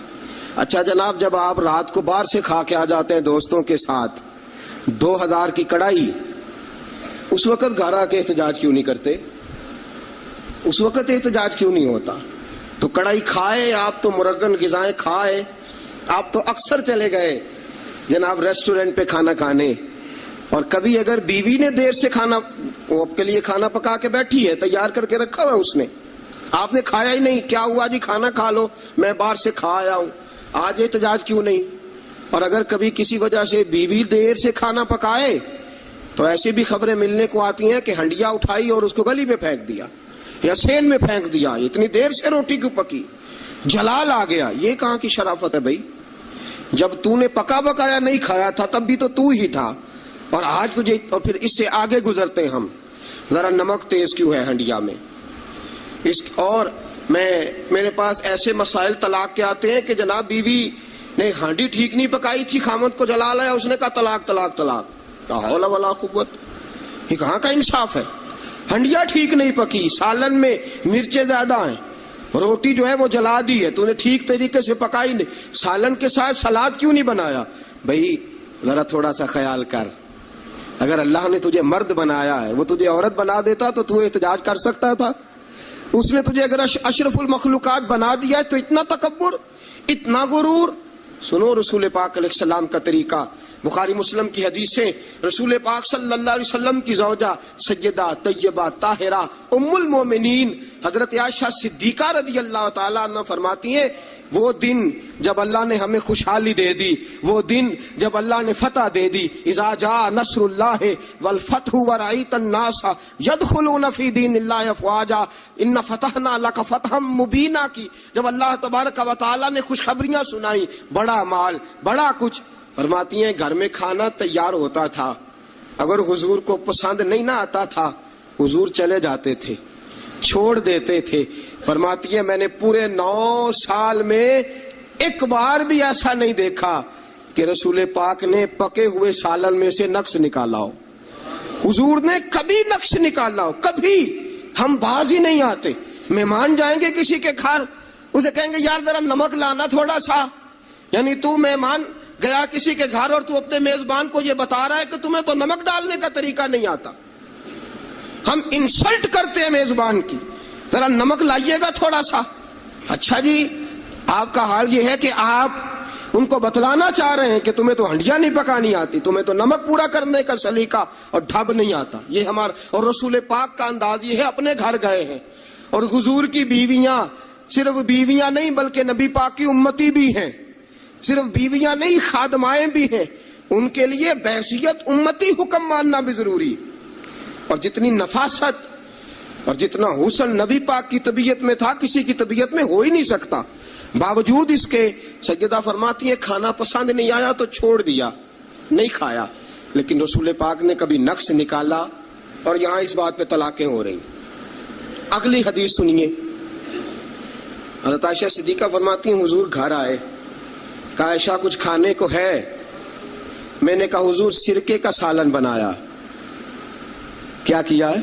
اچھا جناب, جب آپ رات کو باہر سے کھا کے آ جاتے ہیں دوستوں کے ساتھ 2000 کی کڑائی, اس وقت گھر آ کے احتجاج کیوں نہیں کرتے؟ اس وقت احتجاج کیوں نہیں ہوتا؟ تو کڑائی کھائے آپ, تو مرغن غذائیں کھائے آپ, تو اکثر چلے گئے جناب ریسٹورنٹ پہ کھانا کھانے. اور کبھی اگر بیوی نے دیر سے کھانا, وہ آپ کے لیے کھانا پکا کے بیٹھی ہے, تیار کر کے رکھا ہوا ہے اس نے, آپ نے کھایا ہی نہیں, کیا ہوا جی کھانا کھا لو, میں باہر سے کھا آیا ہوں, آج احتجاج کیوں نہیں؟ اور اگر کبھی کسی وجہ سے بیوی دیر سے کھانا پکائے تو ایسی بھی خبریں ملنے کو آتی ہیں کہ ہنڈیا اٹھائی اور اس کو گلی میں پھینک دیا یا سین میں پھینک دیا, اتنی دیر سے روٹی کیوں پکی, جلال آ گیا. یہ کہاں کی شرافت ہے بھائی؟ جب تو نے پکا بکایا نہیں کھایا تھا تب بھی تو ہی تھا, اور آج تجھے, اور پھر اس سے آگے گزرتے ہم, ذرا نمک تیز کیوں ہے ہنڈیا میں. اور میرے پاس ایسے مسائل طلاق کے آتے ہیں کہ جناب بیوی نے ہانڈی ٹھیک نہیں پکائی تھی, خامد کو جلا لایا, اس نے کہا طلاق طلاق طلاق. لا حول ولا قوت, یہ کہاں کا انصاف ہے؟ ہنڈیا ٹھیک نہیں پکی, سالن میں مرچیں زیادہ ہیں, روٹی جو ہے وہ جلا دی ہے, تو نے ٹھیک طریقے سے پکائی نہیں, سالن کے ساتھ سلاد کیوں نہیں بنایا؟ بھائی ذرا تھوڑا سا خیال کر. اگر اللہ نے تجھے مرد بنایا ہے, وہ تجھے عورت بنا دیتا تو احتجاج کر سکتا تھا. اس نے تجھے اگر اشرف المخلوقات بنا دیا ہے تو اتنا تکبر, اتنا غرور. سنو رسول پاک علیہ السلام کا طریقہ. بخاری مسلم کی حدیثیں, رسول پاک صلی اللہ علیہ وسلم کی زوجہ سیدہ طیبہ طاہرہ ام المومنین حضرت عائشہ صدیقہ رضی اللہ تعالیٰ عنہ فرماتی ہیں, وہ دن جب اللہ نے ہمیں خوشحالی دے دی, وہ دن جب اللہ نے فتح دے دی, اذا جاء نصر اللہ والفتح ورأیت الناس یدخلون فی دین اللہ افواجا ان فتحنا لک فتحا مبینا کی, جب اللہ تبارک و تعالیٰ نے خوشخبریاں سنائیں, بڑا مال بڑا کچھ. فرماتی ہیں گھر میں کھانا تیار ہوتا تھا, اگر حضور کو پسند نہیں نہ آتا تھا حضور چلے جاتے تھے, چھوڑ دیتے تھے. فرماتی ہے میں نے پورے 9 سال میں ایک بار بھی ایسا نہیں دیکھا کہ رسول پاک نے پکے ہوئے سالن میں سے نقص نکالا ہو. حضور نے کبھی نقص نکالا ہو, کبھی. ہم باز ہی نہیں آتے. مہمان جائیں گے کسی کے گھر, اسے کہیں گے یار ذرا نمک لانا تھوڑا سا, یعنی تو مہمان گیا کسی کے گھر اور تو اپنے میزبان کو یہ بتا رہا ہے کہ تمہیں تو نمک ڈالنے کا طریقہ نہیں آتا. ہم انسلٹ کرتے ہیں میزبان کی, ذرا نمک لائیے گا تھوڑا سا. اچھا جی, آپ کا حال یہ ہے کہ آپ ان کو بتلانا چاہ رہے ہیں کہ تمہیں تو ہنڈیاں نہیں پکانی آتی, تمہیں تو نمک پورا کرنے کا سلیقہ اور ڈھب نہیں آتا. یہ ہمارا اور رسول پاک کا انداز یہ ہے. اپنے گھر گئے ہیں اور حضور کی بیویاں, صرف بیویاں نہیں بلکہ نبی پاک کی امتی بھی ہیں, صرف بیویاں نہیں خادمائیں بھی ہیں, ان کے لیے بحیثیت امتی حکم ماننا بھی ضروری. اور جتنی نفاست اور جتنا حسن نبی پاک کی طبیعت میں تھا کسی کی طبیعت میں ہو ہی نہیں سکتا. باوجود اس کے سیدہ فرماتی ہیں کھانا پسند نہیں آیا تو چھوڑ دیا, نہیں کھایا. لیکن رسول پاک نے کبھی نقص نکالا, اور یہاں اس بات پہ طلاقیں ہو رہی. اگلی حدیث سنیے. حضرت عائشہ صدیقہ فرماتی ہیں حضور گھر آئے, کہا عائشہ کچھ کھانے کو ہے؟ میں نے کہا حضور سرکے کا سالن بنایا. کیا کیا ہے؟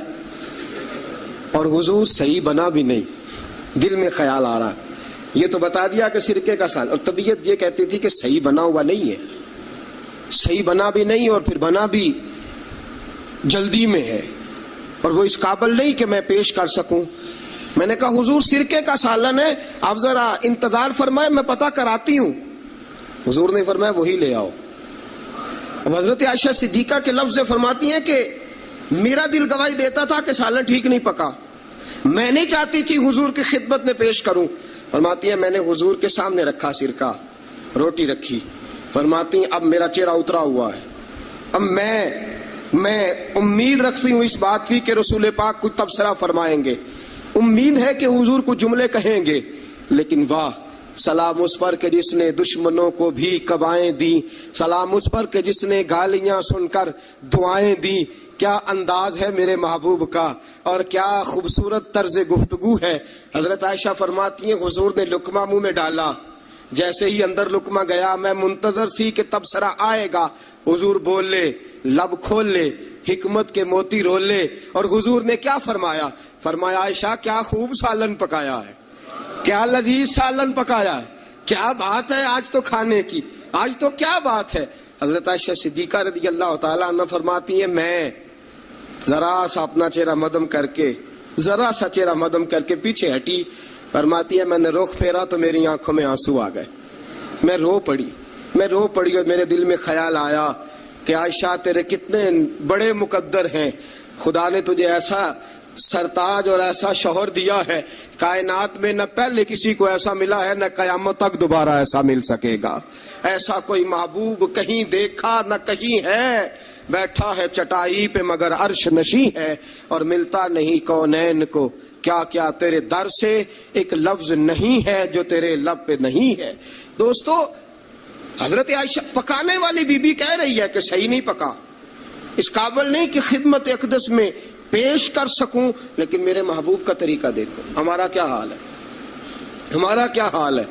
اور حضور صحیح بنا بھی نہیں, دل میں خیال آ رہا, یہ تو بتا دیا کہ سرکے کا سالن, اور طبیعت یہ کہتی تھی کہ صحیح بنا ہوا نہیں ہے, صحیح بنا بھی نہیں اور پھر بنا بھی جلدی میں ہے, اور وہ اس قابل نہیں کہ میں پیش کر سکوں. میں نے کہا حضور سرکے کا سالن ہے, آپ ذرا انتظار فرمائے میں پتہ کراتی ہوں. حضور نے فرمایا وہی لے آؤ. اب حضرت عائشہ صدیقہ کے لفظ سے فرماتی ہیں کہ میرا دل گواہی دیتا تھا کہ سالن ٹھیک نہیں پکا, میں نہیں چاہتی تھی حضور کی خدمت میں پیش کروں, فرماتی ہیں میں نے حضور کے سامنے رکھا سرکہ، روٹی رکھی، فرماتی ہیں اب میرا چہرہ اترا ہوا ہے، اب میں امید رکھتی ہوں اس بات کی کہ رسول پاک کچھ تبصرہ فرمائیں گے، امید ہے کہ حضور کچھ جملے کہیں گے، لیکن واہ سلام اس پر کہ جس نے دشمنوں کو بھی قبائیں دی، سلام اس پر کہ جس نے گالیاں سن کر دعائیں دی، کیا انداز ہے میرے محبوب کا اور کیا خوبصورت طرز گفتگو ہے۔ حضرت عائشہ فرماتی ہیں حضور نے لقمہ منہ میں ڈالا، جیسے ہی اندر لقمہ گیا میں منتظر تھی کہ تبصرہ آئے گا، حضور بول لے، لب کھول لے، حکمت کے موتی رول لے، اور حضور نے کیا فرمایا؟ فرمایا عائشہ کیا خوب سالن پکایا ہے، کیا لذیذ سالن پکایا ہے، کیا بات ہے آج تو کھانے کی، آج تو کیا بات ہے۔ حضرت عائشہ صدیقہ رضی اللہ تعالیٰ عنہ فرماتی ہیں میں ذرا سا اپنا چہرہ مدم کر کے پیچھے ہٹی، فرماتی ہے میں نے رخ پھیرا تو میری آنکھوں میں آنسو آ گئے، میں رو پڑی اور میرے دل میں خیال آیا کہ عائشہ تیرے کتنے بڑے مقدر ہیں، خدا نے تجھے ایسا سرتاج اور ایسا شوہر دیا ہے، کائنات میں نہ پہلے کسی کو ایسا ملا ہے نہ قیامت تک دوبارہ ایسا مل سکے گا، ایسا کوئی محبوب کہیں دیکھا نہ کہیں ہے، بیٹھا ہے چٹائی پہ مگر عرش نشیں ہے، اور ملتا نہیں کونین کو، کیا کیا تیرے در سے ایک لفظ نہیں ہے جو تیرے لب پہ نہیں ہے۔ دوستو حضرت عائشہ پکانے والی بی بی کہہ رہی ہے کہ صحیح نہیں پکا، اس قابل نہیں کہ خدمت اقدس میں پیش کر سکوں، لیکن میرے محبوب کا طریقہ دیکھو، ہمارا کیا حال ہے۔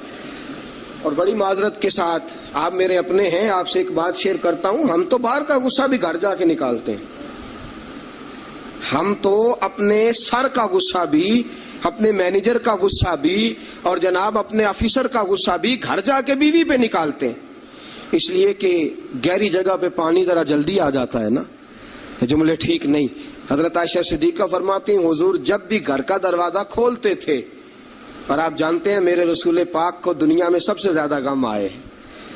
اور بڑی معذرت کے ساتھ آپ میرے اپنے ہیں، آپ سے ایک بات شیئر کرتا ہوں، ہم تو باہر کا غصہ بھی گھر جا کے نکالتے ہیں، ہم تو اپنے سر کا غصہ بھی، اپنے مینیجر کا غصہ بھی، اور جناب اپنے آفیسر کا غصہ بھی گھر جا کے بیوی پہ نکالتے ہیں، اس لیے کہ گہری جگہ پہ پانی ذرا جلدی آ جاتا ہے نا، جملے ٹھیک نہیں۔ حضرت عائشہ صدیقہ فرماتی ہیں حضور جب بھی گھر کا دروازہ کھولتے تھے، اور آپ جانتے ہیں میرے رسول پاک کو دنیا میں سب سے زیادہ غم آئے ہیں،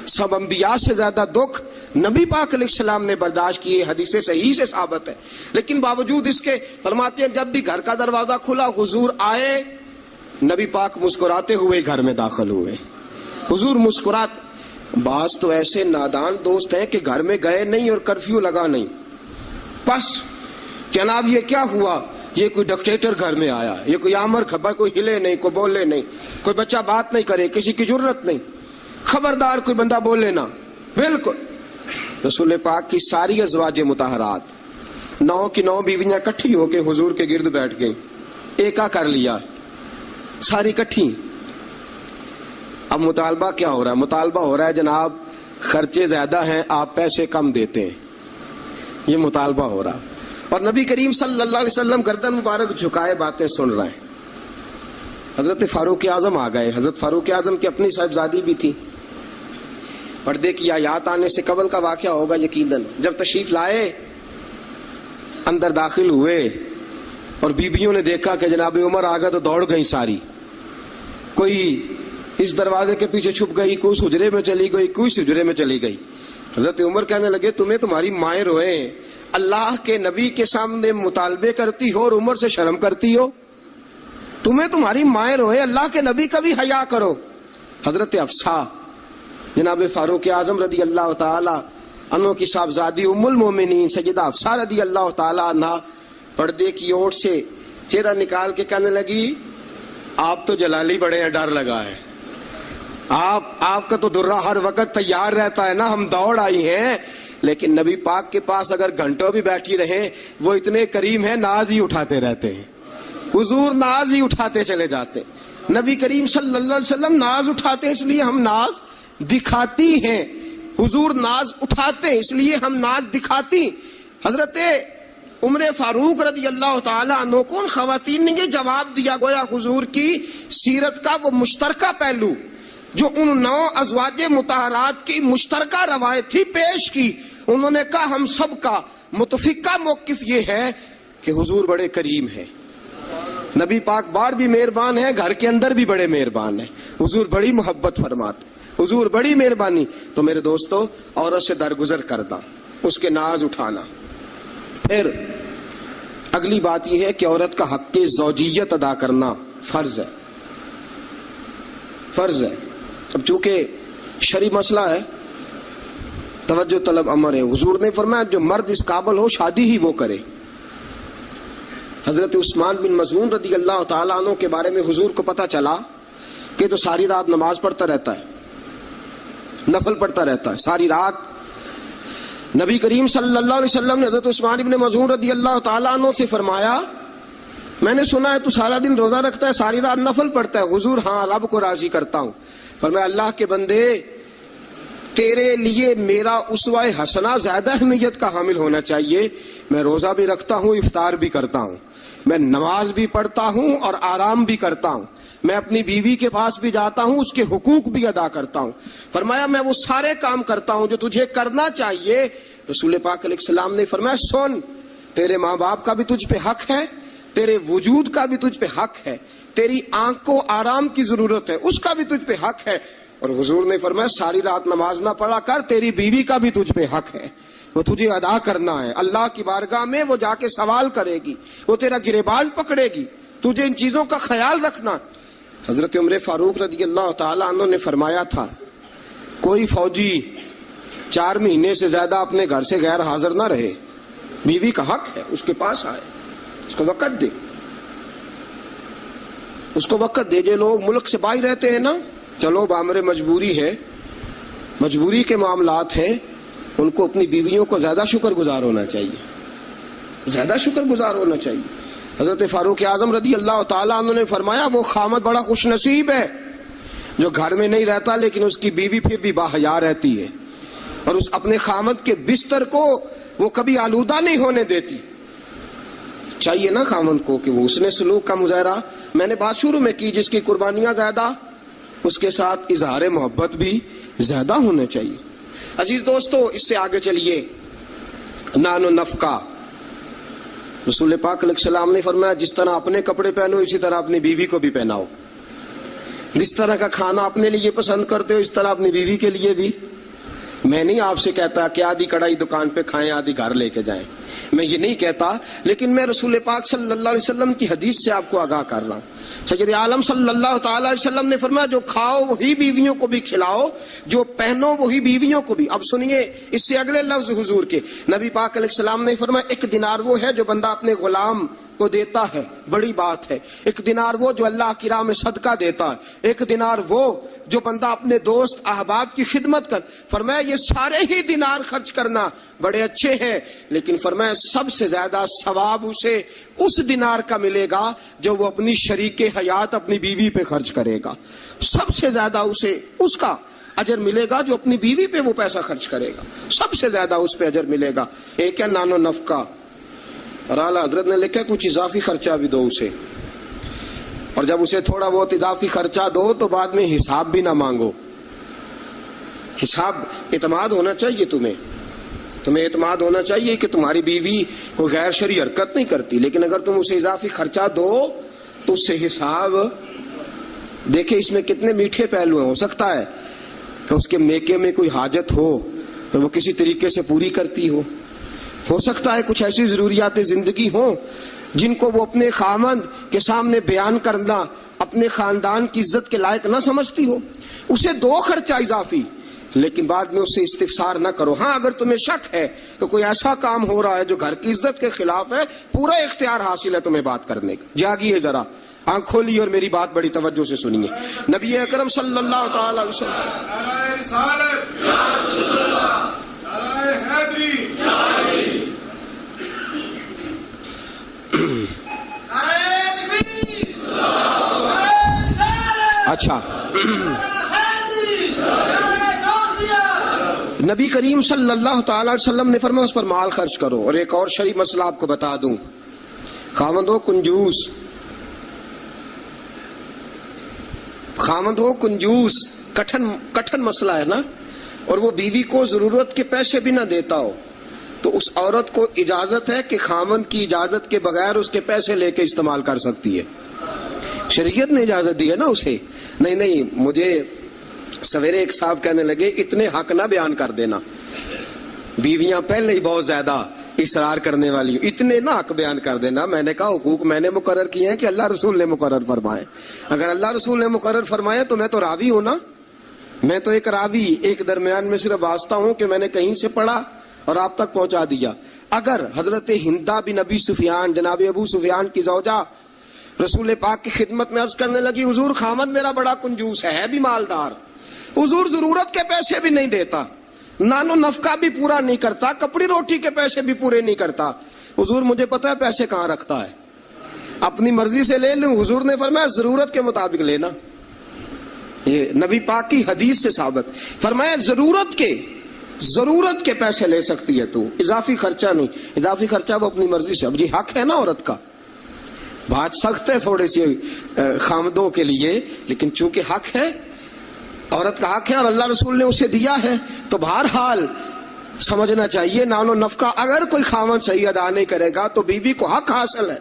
سب انبیاء سے زیادہ دکھ نبی پاک علیہ السلام نے برداشت کیے، حدیث صحیح سے ثابت ہے، لیکن باوجود اس کے فرماتے ہیں جب بھی گھر کا دروازہ کھلا حضور آئے، نبی پاک مسکراتے ہوئے گھر میں داخل ہوئے، حضور مسکراتے۔ بعض تو ایسے نادان دوست ہیں کہ گھر میں گئے نہیں اور کرفیو لگا نہیں، بس جناب یہ کیا ہوا، یہ کوئی ڈکٹیٹر گھر میں آیا، یہ کوئی آمر کھپا، کوئی ہلے نہیں، کوئی بولے نہیں، کوئی بچہ بات نہیں کرے، کسی کی جرت نہیں، خبردار کوئی بندہ بولے نہ، بالکل۔ رسول پاک کی ساری ازواج مطہرات 9 کی 9 بیویاں کٹھی ہو کے حضور کے گرد بیٹھ گئیں، ایکا کر لیا، ساری کٹھی۔ اب مطالبہ کیا ہو رہا ہے؟ مطالبہ ہو رہا ہے جناب خرچے زیادہ ہیں، آپ پیسے کم دیتے ہیں، یہ مطالبہ ہو رہا۔ اور نبی کریم صلی اللہ علیہ وسلم گردن مبارک جھکائے باتیں سن رہے ہیں۔ حضرت فاروق اعظم آ گئے، حضرت فاروق اعظم کی اپنی صاحبزادی بھی تھی، پردے کی آیات آنے سے قبل کا واقعہ ہوگا یقیناً۔ جب تشریف لائے اندر داخل ہوئے اور بیویوں نے دیکھا کہ جناب عمر آ گئے تو دوڑ گئی ساری، کوئی اس دروازے کے پیچھے چھپ گئی، کوئی اس حجرے میں چلی گئی، کوئی اس حجرے میں چلی گئی۔ حضرت عمر کہنے لگے تمہیں تمہاری مائیں روئیں، اللہ کے نبی کے سامنے مطالبے کرتی ہو اور عمر سے شرم کرتی ہو، تمہیں تمہاری مائیں روئیں، اللہ کے نبی کا بھی حیا کرو۔ حضرت حفصہ جناب فاروق اعظم رضی اللہ تعالی عنہ کی صاحبزادی ام المومنین سیدہ حفصہ رضی اللہ تعالی عنہ پردے کی اوٹ سے چہرہ نکال کے کہنے لگی آپ تو جلالی بڑے ہیں، ڈر لگا ہے، آپ کا تو درہ ہر وقت تیار رہتا ہے نا، ہم دوڑ آئی ہیں، لیکن نبی پاک کے پاس اگر گھنٹوں بھی بیٹھی رہیں وہ اتنے کریم ہیں، ناز ہی اٹھاتے رہتے ہیں، حضور ناز ہی اٹھاتے چلے جاتے، نبی کریم صلی اللہ علیہ وسلم ناز اٹھاتے اس لیے ہم ناز دکھاتی ہیں، حضور ناز اٹھاتے اس لیے ہم ناز دکھاتی۔ حضرت عمر فاروق رضی اللہ تعالی عنہ کو ان خواتین نے یہ جواب دیا، گویا حضور کی سیرت کا وہ مشترکہ پہلو جو ان 9 ازواج مطہرات کی مشترکہ روایت تھی پیش کی۔ انہوں نے کہا ہم سب کا متفقہ موقف یہ ہے کہ حضور بڑے کریم ہیں، نبی پاک باہر بھی مہربان ہیں، گھر کے اندر بھی بڑے مہربان ہیں، حضور بڑی محبت فرماتے، حضور بڑی مہربانی۔ تو میرے دوستو عورت سے درگزر کرنا، اس کے ناز اٹھانا۔ پھر اگلی بات یہ ہے کہ عورت کا حق زوجیت ادا کرنا فرض ہے۔ فرض ہے. اب چونکہ شرعی مسئلہ ہے، توجہ طلب امر ہے. حضور نے فرمایا جو مرد اس قابل ہو شادی ہی وہ کرے. حضرت عثمان بن مظعون رضی اللہ تعالیٰ عنہ کے بارے میں حضور کو پتا چلا کہ تو ساری رات نماز پڑھتا رہتا ہے، نفل پڑھتا رہتا ہے ساری رات. نبی کریم صلی اللہ علیہ وسلم نے حضرت عثمان بن مظعون رضی اللہ تعالیٰ عنہ سے فرمایا میں نے سنا ہے تو سارا دن روزہ رکھتا ہے، ساری رات نفل پڑھتا ہے. حضور ہاں رب کو راضی کرتا ہوں. فرمایا اللہ کے بندے تیرے لیے میرا اسوہ حسنہ زیادہ اہمیت کا حامل ہونا چاہیے. میں روزہ بھی رکھتا ہوں، افطار بھی کرتا ہوں، میں نماز بھی پڑھتا ہوں اور آرام بھی کرتا ہوں، میں اپنی بیوی کے پاس بھی جاتا ہوں، اس کے حقوق بھی ادا کرتا ہوں. فرمایا میں وہ سارے کام کرتا ہوں جو تجھے کرنا چاہیے. رسول پاک علیہ السلام نے فرمایا سن، تیرے ماں باپ کا بھی تجھ پہ حق ہے، تیرے وجود کا بھی تجھ پہ حق ہے، تیری آنکھ کو آرام کی ضرورت ہے اس کا بھی تجھ پہ حق ہے. اور حضور نے فرمایا ساری رات نماز نہ پڑھا کر، تیری بیوی کا بھی تجھ پہ حق ہے، وہ تجھے ادا کرنا ہے. اللہ کی بارگاہ میں وہ جا کے سوال کرے گی، وہ تیرا گریبان پکڑے گی، تجھے ان چیزوں کا خیال رکھنا. حضرت عمر فاروق رضی اللہ تعالیٰ عنہ نے فرمایا تھا کوئی فوجی 4 مہینے سے زیادہ اپنے گھر سے غیر حاضر نہ رہے. بیوی کا حق ہے اس کے پاس آئے، اس کو وقت دے، اس کو وقت دے. جو لوگ ملک سے باہر رہتے ہیں نا، چلو بامر مجبوری ہے، مجبوری کے معاملات ہیں، ان کو اپنی بیویوں کو زیادہ شکر گزار ہونا چاہیے، زیادہ شکر گزار ہونا چاہیے. حضرت فاروق اعظم رضی اللہ تعالیٰ عنہ نے فرمایا وہ خامد بڑا خوش نصیب ہے جو گھر میں نہیں رہتا لیکن اس کی بیوی پھر بھی باحیا رہتی ہے اور اس اپنے خامد کے بستر کو وہ کبھی آلودہ نہیں ہونے دیتی. چاہیے نا خامد کو کہ وہ حسن سلوک کا مظاہرہ، میں نے بات شروع میں کی، جس کی قربانیاں زیادہ اس کے ساتھ اظہار محبت بھی زیادہ ہونا چاہیے. عزیز دوستو اس سے آگے چلیے. نان و نفقہ، رسول پاک علیہ السلام نے فرمایا جس طرح اپنے کپڑے پہنو اسی طرح اپنی بیوی کو بھی پہناؤ. جس طرح کا کھانا اپنے لیے پسند کرتے ہو اس طرح اپنی بیوی کے لیے بھی. میں نہیں آپ سے کہتا کہ آدھی کڑھائی دکان پہ کھائیں آدھی گھر لے کے جائیں، میں یہ نہیں کہتا، لیکن میں رسول پاک صلی اللہ علیہ وسلم کی حدیث سے آپ کو آگاہ کر رہا ہوں. سید عالم صلی اللہ تعالی علیہ وسلم نے فرمایا جو کھاؤ وہی بیویوں کو بھی کھلاؤ، جو پہنو وہی بیویوں کو بھی. اب سنیے اس سے اگلے لفظ حضور کے. نبی پاک علیہ السلام نے فرمایا 1 دینار وہ ہے جو بندہ اپنے غلام کو دیتا ہے، بڑی بات ہے. 1 دینار وہ جو اللہ کی راہ میں صدقہ دیتا ہے. 1 دینار وہ جو بندہ اپنے دوست احباب کی خدمت کر. فرمایا یہ سارے ہی دینار خرچ کرنا بڑے اچھے ہیں، لیکن فرمایا سب سے زیادہ ثواب اسے اس دینار کا ملے گا جو وہ اپنی شریک حیات اپنی بیوی پہ خرچ کرے گا. سب سے زیادہ اسے اس کا اجر ملے گا جو اپنی بیوی پہ وہ پیسہ خرچ کرے گا، سب سے زیادہ اس پہ اجر ملے گا. ایک ہے نان و نفقہ، اور اعلیٰ حضرت نے لکھا کچھ اضافی خرچہ بھی دو اسے، اور جب اسے تھوڑا بہت اضافی خرچہ دو تو بعد میں حساب بھی نہ مانگو. حساب اعتماد ہونا چاہیے، تمہیں اعتماد ہونا چاہیے کہ تمہاری بیوی کوئی غیر شرعی حرکت نہیں کرتی، لیکن اگر تم اسے اضافی خرچہ دو تو اس سے حساب دیکھیں. اس میں کتنے میٹھے پہلو ہیں. ہو سکتا ہے کہ اس کے میکے میں کوئی حاجت ہو تو وہ کسی طریقے سے پوری کرتی ہو سکتا ہے کچھ ایسی ضروریات زندگی ہوں جن کو وہ اپنے خامند کے سامنے بیان کرنا اپنے خاندان کی عزت کے لائق نہ سمجھتی ہو. اسے دو خرچہ اضافی، لیکن بعد میں اسے استفسار نہ کرو. ہاں اگر تمہیں شک ہے کہ کوئی ایسا کام ہو رہا ہے جو گھر کی عزت کے خلاف ہے، پورا اختیار حاصل ہے تمہیں بات کرنے کا. جاگیے ذرا، آنکھ کھولیے اور میری بات بڑی توجہ سے سنیے. نبی اکرم صلی اللہ تعالی علیہ اچھا نبی کریم صلی اللہ تعالی علیہ وسلم نے فرمایا اس پر مال خرچ کرو. اور ایک اور شرعی مسئلہ آپ کو بتا دوں، خاوند ہو کنجوس، کٹھن مسئلہ ہے نا، اور وہ بیوی کو ضرورت کے پیسے بھی نہ دیتا ہو تو اس عورت کو اجازت ہے کہ خاوند کی اجازت کے بغیر اس کے پیسے لے کے استعمال کر سکتی ہے. شریعت نے اجازت دی ہے نا اسے. نہیں مجھے سویرے ایک صاحب کہنے لگے اتنے حق نہ بیان کر دینا، بیویاں پہلے ہی بہت زیادہ اصرار کرنے والی ہوں. اتنے نہ حق بیان کر دینا. میں نے کہا حقوق میں نے مقرر کیے ہیں کہ اللہ رسول نے مقرر فرمائے. اگر اللہ رسول نے مقرر فرمائے تو میں تو راوی ہوں نا. میں تو ایک راوی، ایک درمیان میں صرف واسطہ ہوں کہ میں نے کہیں سے پڑھا اور آپ تک پہنچا دیا. اگر حضرت ہندا بن ابی سفیان، جناب ابو سفیان کی زوجہ، رسول پاک کی خدمت میں عرض کرنے لگی حضور خامد میرا بڑا کنجوس ہے بھی مالدار، حضور ضرورت کے پیسے بھی نہیں دیتا، نانو نفقہ بھی پورا نہیں کرتا، کپڑی روٹی کے پیسے بھی پورے نہیں کرتا، حضور مجھے پتا ہے پیسے کہاں رکھتا ہے، اپنی مرضی سے لے لوں. حضور نے فرمایا ضرورت کے مطابق لینا. یہ نبی پاک کی حدیث سے ثابت. فرمایا ضرورت کے پیسے لے سکتی ہے تو، اضافی خرچہ نہیں. اضافی خرچہ وہ اپنی مرضی سے. اب جی حق ہے نا عورت کا، بات سخت ہے تھوڑی سی خامدوں کے لیے، لیکن چونکہ حق ہے، عورت کا حق ہے اور اللہ رسول نے اسے دیا ہے، تو بہرحال سمجھنا چاہیے نانو نفقہ اگر کوئی خامد صحیح ادا نہیں کرے گا تو بیوی کو حق حاصل ہے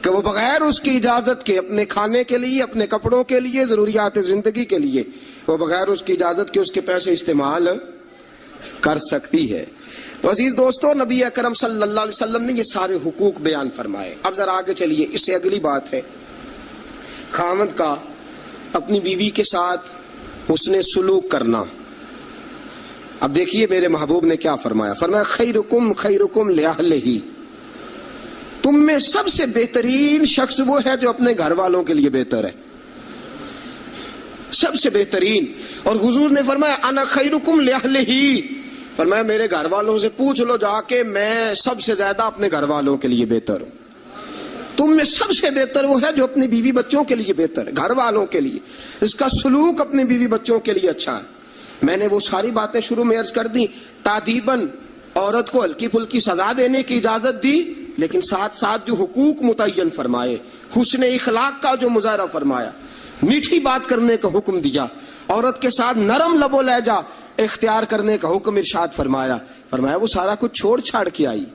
کہ وہ بغیر اس کی اجازت کے اپنے کھانے کے لیے، اپنے کپڑوں کے لیے، ضروریات زندگی کے لیے، وہ بغیر اس کی اجازت کے اس کے پیسے استعمال کر سکتی ہے. تو عزیز دوستو، نبی اکرم صلی اللہ علیہ وسلم نے یہ سارے حقوق بیان فرمائے. اب ذرا آگے چلیے، اس سے اگلی بات ہے خامد کا اپنی بیوی کے ساتھ حسن سلوک کرنا. اب دیکھیے میرے محبوب نے کیا فرمایا. فرمایا خیرکم لأہلہ، تم میں سب سے بہترین شخص وہ ہے جو اپنے گھر والوں کے لیے بہتر ہے، سب سے بہترین. اور حضور نے فرمایا انا خیرکم لأہلہ، فرمایا میرے گھر والوں سے پوچھ لو جا کے، میں سب سے زیادہ اپنے گھر والوں کے لیے بہتر ہوں. تم میں سب سے بہتر وہ ہے جو اپنی بیوی بچوں کے لیے بہتر ہے، گھر والوں کے لیے، اس کا سلوک اپنی بیوی بچوں کے لیے اچھا ہے. میں نے وہ ساری باتیں شروع میں عرض کر دی. تادیباً عورت کو ہلکی پھلکی سزا دینے کی اجازت دی، لیکن ساتھ ساتھ جو حقوق متعین فرمائے، حسن اخلاق کا جو مظاہرہ فرمایا، میٹھی بات کرنے کا حکم دیا، عورت کے ساتھ نرم لب و لہجہ اختیار کرنے کا حکم ارشاد فرمایا. فرمایا وہ سارا کچھ چھوڑ چھاڑ کے آئی.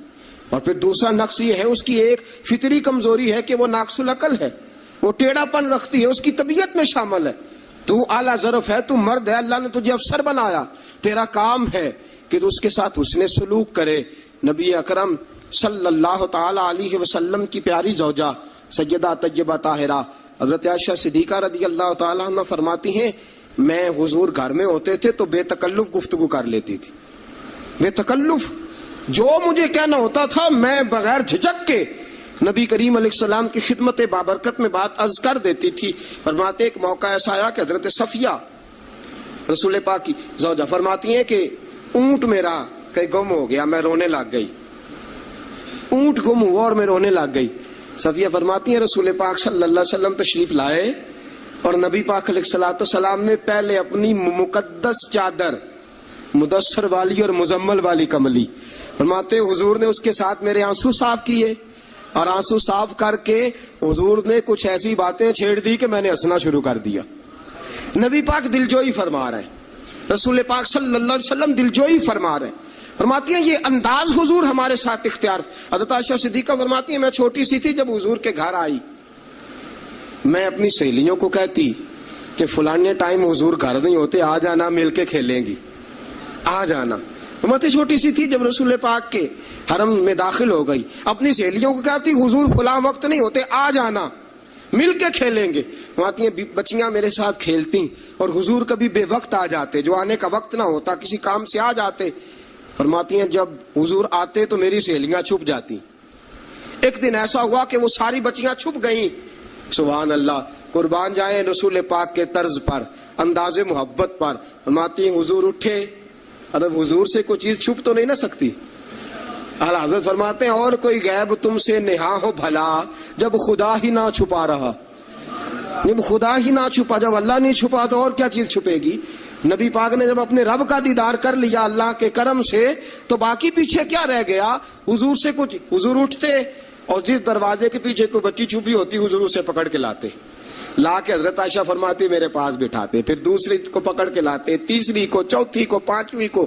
اور پھر دوسرا نقص یہ ہے، اس کی ایک فطری کمزوری ہے کہ وہ ناقص العقل ہے، وہ ٹیڑھا پن رکھتی ہے، اس کی طبیعت میں شامل ہے. تو اعلیٰ ظرف ہے، تو مرد ہے، اللہ نے تجھے افسر بنایا، تیرا کام ہے کہ تو اس کے ساتھ حسن سلوک کرے. نبی اکرم صلی اللہ تعالی علیہ وسلم کی پیاری زوجہ سیدہ طیبہ طاہرہ حضرت عائشہ صدیقہ رضی اللہ تعالی عنہ فرماتی ہیں میں حضور گھر میں ہوتے تھے تو بے تکلف گفتگو کر لیتی تھی. بے تکلف جو مجھے کہنا ہوتا تھا میں بغیر جھجک کے نبی کریم علیہ السلام کی خدمت بابرکت میں بات عرض کر دیتی تھی. فرماتے ایک موقع ایسا آیا کہ حضرت صفیہ رسول پاک کی زوجہ فرماتی ہیں کہ اونٹ میرا کہیں گم ہو گیا، میں رونے لگ گئی. اونٹ گم ہوا اور میں رونے لگ گئی. صفیہ فرماتی ہیں رسول پاک صلی اللہ علیہ وسلم تشریف لائے اور نبی پاک علیہ الصلوۃ والسلام نے پہلے اپنی مقدس چادر مدثر والی اور مزمل والی کملی، فرماتے حضور نے اس کے ساتھ میرے آنسو صاف کیے اور آنسو صاف کر کے حضور نے کچھ ایسی باتیں چھیڑ دی کہ میں نے ہنسنا شروع کر دیا. نبی پاک دلجوئی فرما رہے ہیں، رسول پاک صلی اللہ علیہ وسلم دلجوئی فرما رہے ہیں. فرماتی ہیں یہ انداز حضور ہمارے ساتھ اختیار. حضرت عائشہ صدیقہ فرماتی ہیں میں چھوٹی سی تھی جب حضور کے گھر آئی، میں اپنی سہیلیوں کو کہتی کہ فلانے ٹائم حضور گھر نہیں ہوتے، آ جانا مل کے کھیلیں گی، آ جانا. فرماتی چھوٹی سی تھی جب رسول پاک کے حرم میں داخل ہو گئی، اپنی سہیلیوں کو کہتی حضور فلاں وقت نہیں ہوتے، آ جانا مل کے کھیلیں گے. فرماتی ہیں بچیاں میرے ساتھ کھیلتی اور حضور کبھی بے وقت آ جاتے، جو آنے کا وقت نہ ہوتا کسی کام سے آ جاتے. فرماتی ہیں جب حضور آتے تو میری سہیلیاں چھپ جاتی. ایک دن ایسا ہوا کہ وہ ساری بچیاں چھپ گئیں. سبحان اللہ، قربان جائیں رسول پاک کے طرز پر، انداز محبت پر. فرماتی ہیں حضور اٹھے، اب حضور سے کوئی چیز چھپ تو نہیں نہ سکتی. اعلیٰ حضرت فرماتے ہیں اور کوئی غیب تم سے نہا ہو بھلا جب خدا ہی نہ چھپا رہا. جب خدا ہی نہ چھپا، جب اللہ نہیں چھپا تو اور کیا چیز چھپے گی. نبی پاک نے جب اپنے رب کا دیدار کر لیا اللہ کے کرم سے تو باقی پیچھے کیا رہ گیا. حضور سے کچھ، حضور اٹھتے اور جس دروازے کے پیچھے کوئی بچی چھپی ہوتی حضور اسے پکڑ کے لاتے، لا کے حضرت عائشہ فرماتی میرے پاس بٹھاتے، پھر دوسری کو پکڑ کے لاتے، تیسری کو، چوتھی کو، پانچویں کو،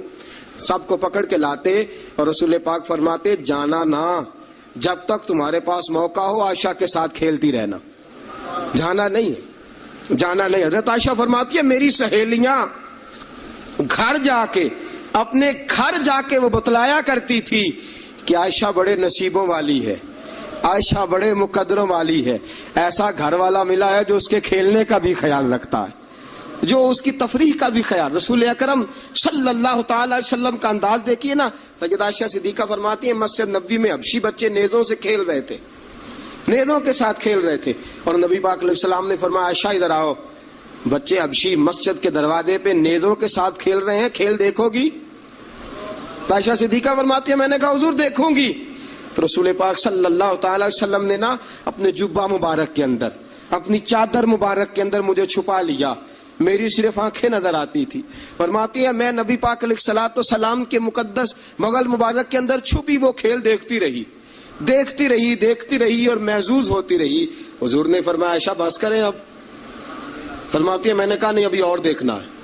سب کو پکڑ کے لاتے. اور رسول پاک فرماتے جانا نہ، جب تک تمہارے پاس موقع ہو عائشہ کے ساتھ کھیلتی رہنا، جانا نہیں، جانا نہیں. حضرت عائشہ فرماتی ہے میری سہیلیاں گھر جا کے، اپنے گھر جا کے وہ بتلایا کرتی تھی کہ عائشہ بڑے نصیبوں والی ہے، عائشہ بڑے مقدروں والی ہے، ایسا گھر والا ملا ہے جو اس کے کھیلنے کا بھی خیال رکھتا ہے، جو اس کی تفریح کا بھی خیال۔ رسول اکرم صلی اللہ تعالی علیہ وسلم کا انداز دیکھیے نا، سیدہ عائشہ صدیقہ فرماتی ہیں مسجد نبوی میں حبشی بچے نیزوں سے کھیل رہے تھے، نیزوں کے ساتھ کھیل رہے تھے، اور نبی پاک علیہ السلام نے فرمایا عائشہ ادھر آؤ، بچے حبشی مسجد کے دروازے پہ نیزوں کے ساتھ کھیل رہے ہیں، کھیل دیکھو گی؟ تو عائشہ صدیقہ فرماتی ہے میں نے کہا حضور دیکھوں گی۔ تو رسول پاک صلی اللہ تعالی علیہ وسلم نے نا اپنے جبہ مبارک کے اندر، اپنی چادر مبارک کے اندر مجھے چھپا لیا، میری صرف آنکھیں نظر آتی تھی۔ فرماتی ہے میں نبی پاک علیہ الصلوۃ والسلام کے مقدس مغل مبارک کے اندر چھپی وہ کھیل دیکھتی رہی اور محظوظ ہوتی رہی۔ حضور نے فرمایا عائشہ بس کریں اب۔ فرماتی ہے میں نے کہا نہیں ابھی اور دیکھنا ہے۔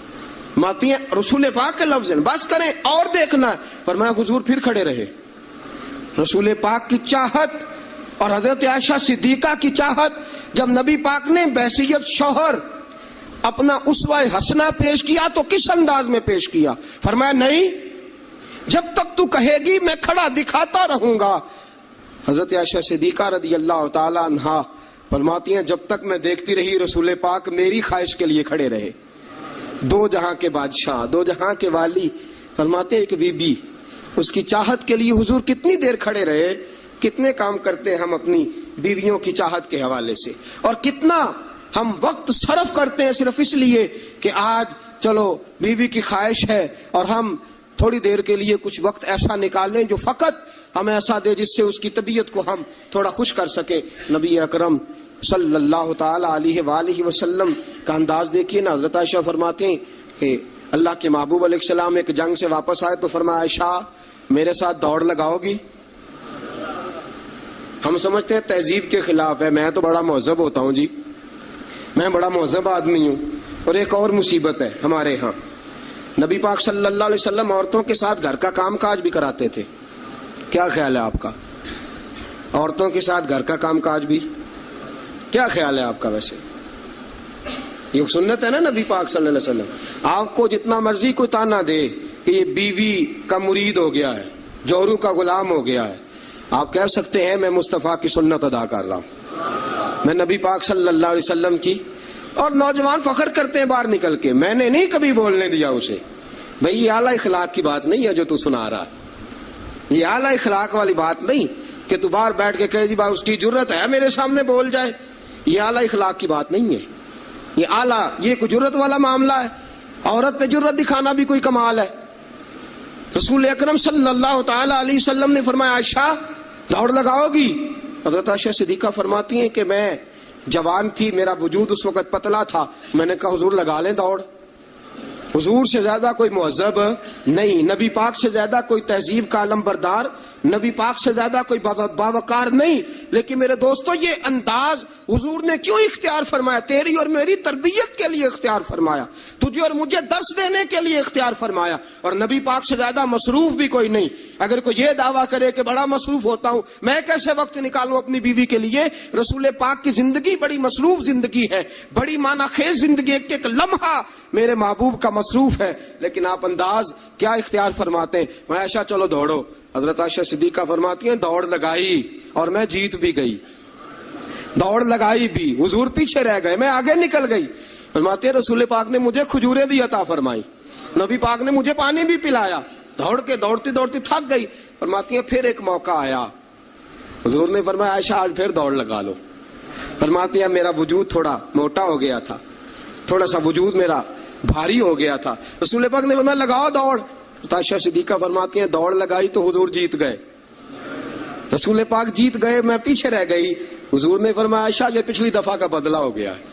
فرماتی ہیں رسول پاک کے لفظ ہیں بس کریں اور دیکھنا ہے۔ فرمایا حضور پھر کھڑے رہے۔ رسول پاک کی چاہت اور حضرت عائشہ صدیقہ کی چاہت، جب نبی پاک نے بحیثیت شوہر اپنا اسوہ حسنہ پیش کیا تو کس انداز میں پیش کیا؟ فرمایا نہیں جب تک تو کہے گی میں کھڑا دکھاتا رہوں گا۔ حضرت عائشہ صدیقہ رضی اللہ تعالی عنہا فرماتی ہیں جب تک میں دیکھتی رہی رسول پاک میری خواہش کے لیے کھڑے رہے۔ دو جہاں کے بادشاہ، دو جہاں کے والی، فرماتے ہیں ایک بی بی اس کی چاہت کے لیے حضور کتنی دیر کھڑے رہے۔ کتنے کام کرتے ہیں ہم اپنی بیویوں کی چاہت کے حوالے سے، اور کتنا ہم وقت صرف کرتے ہیں صرف اس لیے کہ آج چلو بیوی کی خواہش ہے اور ہم تھوڑی دیر کے لیے کچھ وقت ایسا نکال لیں جو فقط ہمیں ایسا دے جس سے اس کی طبیعت کو ہم تھوڑا خوش کر سکیں۔ نبی اکرم صلی اللہ تعالی علیہ وآلہ وسلم کا انداز دیکھیے نا۔ حضرت عائشہ فرماتے ہیں کہ اللہ کے محبوب علیہ السلام ایک جنگ سے واپس آئے تو فرمایا عائشہ میرے ساتھ دوڑ لگاؤ گی؟ ہم سمجھتے ہیں تہذیب کے خلاف ہے، میں تو بڑا مہذب ہوتا ہوں جی، میں بڑا مہذب آدمی ہوں۔ اور ایک اور مصیبت ہے ہمارے ہاں، نبی پاک صلی اللہ علیہ وسلم عورتوں کے ساتھ گھر کا کام کاج بھی کراتے تھے۔ کیا خیال ہے آپ کا؟ عورتوں کے ساتھ گھر کا کام کاج بھی کیا خیال ہے آپ کا؟ ویسے یہ سنت ہے نا نبی پاک صلی اللہ علیہ وسلم۔ آپ کو جتنا مرضی کوئی تانا دے کہ یہ بیوی کا مرید ہو گیا ہے، جورو کا غلام ہو گیا ہے، آپ کہہ سکتے ہیں میں مصطفیٰ کی سنت ادا کر رہا ہوں، میں نبی پاک صلی اللہ علیہ وسلم کی۔ اور نوجوان فخر کرتے ہیں باہر نکل کے، میں نے نہیں کبھی بولنے دیا اسے۔ بھئی یہ اعلیٰ اخلاق کی بات نہیں ہے جو تو سنا رہا ہے، یہ اعلیٰ اخلاق والی بات نہیں کہ تو باہر بیٹھ کے کہے جی بھائی اس کی جرت ہے میرے سامنے بول جائے، یہ اعلیٰ اخلاق کی بات نہیں ہے۔ یہ اعلیٰ، یہ کوئی جرت والا معاملہ ہے؟ عورت پہ جرت دکھانا بھی کوئی کمال ہے؟ رسول اکرم صلی اللہ تعالی علیہ وسلم نے فرمایا عائشہ دوڑ لگاؤ گی؟ حضرت عائشہ صدیقہ فرماتی ہیں کہ میں جوان تھی، میرا وجود اس وقت پتلا تھا، میں نے کہا حضور لگا لیں دوڑ۔ حضور سے زیادہ کوئی مہذب نہیں، نبی پاک سے زیادہ کوئی تہذیب کا علم بردار، نبی پاک سے زیادہ کوئی باوقار نہیں، لیکن میرے دوستو یہ انداز حضور نے کیوں اختیار فرمایا؟ تیری اور میری تربیت کے لیے اختیار فرمایا، تجھے اور مجھے درس دینے کے لیے اختیار فرمایا۔ اور نبی پاک سے زیادہ مصروف بھی کوئی نہیں۔ اگر کوئی یہ دعویٰ کرے کہ بڑا مصروف ہوتا ہوں، میں کیسے وقت نکالوں اپنی بیوی کے لیے؟ رسول پاک کی زندگی بڑی مصروف زندگی ہے، بڑی معنی خیز زندگی، ایک ایک لمحہ میرے محبوب کا مصروف ہے، لیکن آپ انداز کیا اختیار فرماتے ہیں؟ میں عائشہ چلو دوڑو۔ حضرت عائشہ صدیقہ فرماتی ہیں دوڑ لگائی اور میں جیت بھی گئی، دوڑ لگائی بھی، حضور پیچھے رہ گئے، میں آگے نکل گئی۔ فرماتے ہیں رسول پاک نے مجھے کھجوریں بھی عطا فرمائی، نبی پاک نے مجھے پانی بھی پلایا، دوڑ کے دوڑتی دوڑتی تھک گئی۔ فرماتی ہیں پھر ایک موقع آیا، حضور نے فرمایا عائشہ آج پھر دوڑ لگا لو۔ فرماتی ہیں میرا وجود تھوڑا موٹا ہو گیا تھا، تھوڑا سا وجود میرا بھاری ہو گیا تھا، رسول پاک نے فرمایا لگاؤ دوڑ۔ عائشہ صدیقہ فرماتی ہیں دوڑ لگائی تو حضور جیت گئے، رسول پاک جیت گئے، میں پیچھے رہ گئی۔ حضور نے فرمایا عائشہ یہ پچھلی دفعہ کا بدلہ ہو گیا ہے،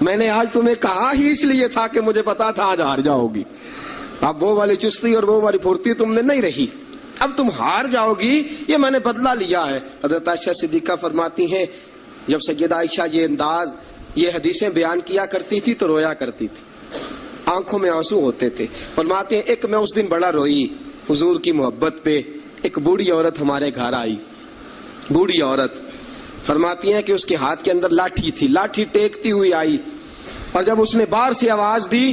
میں نے آج تمہیں کہا ہی اس لیے تھا کہ مجھے پتا تھا آج ہار جاؤ گی، اب وہ والی چستی اور وہ والی پھرتی تم نے نہیں رہی، اب تم ہار جاؤ گی، یہ میں نے بدلہ لیا ہے۔ حضرت عائشہ صدیقہ فرماتی ہیں جب سیدہ عائشہ یہ انداز، یہ حدیثیں بیان کیا کرتی تھی تو رویا کرتی تھی، آنکھوں میں آنسو ہوتے تھے۔ فرماتے ہیں ایک میں اس دن بڑا روئی حضور کی محبت پہ، ایک بوڑھی عورت ہمارے گھر آئی، بوڑھی عورت، فرماتی ہیں کہ اس کے ہاتھ کے اندر لاٹھی تھی، لاٹھی ٹیکتی ہوئی آئی، اور جب اس نے باہر سے آواز دی،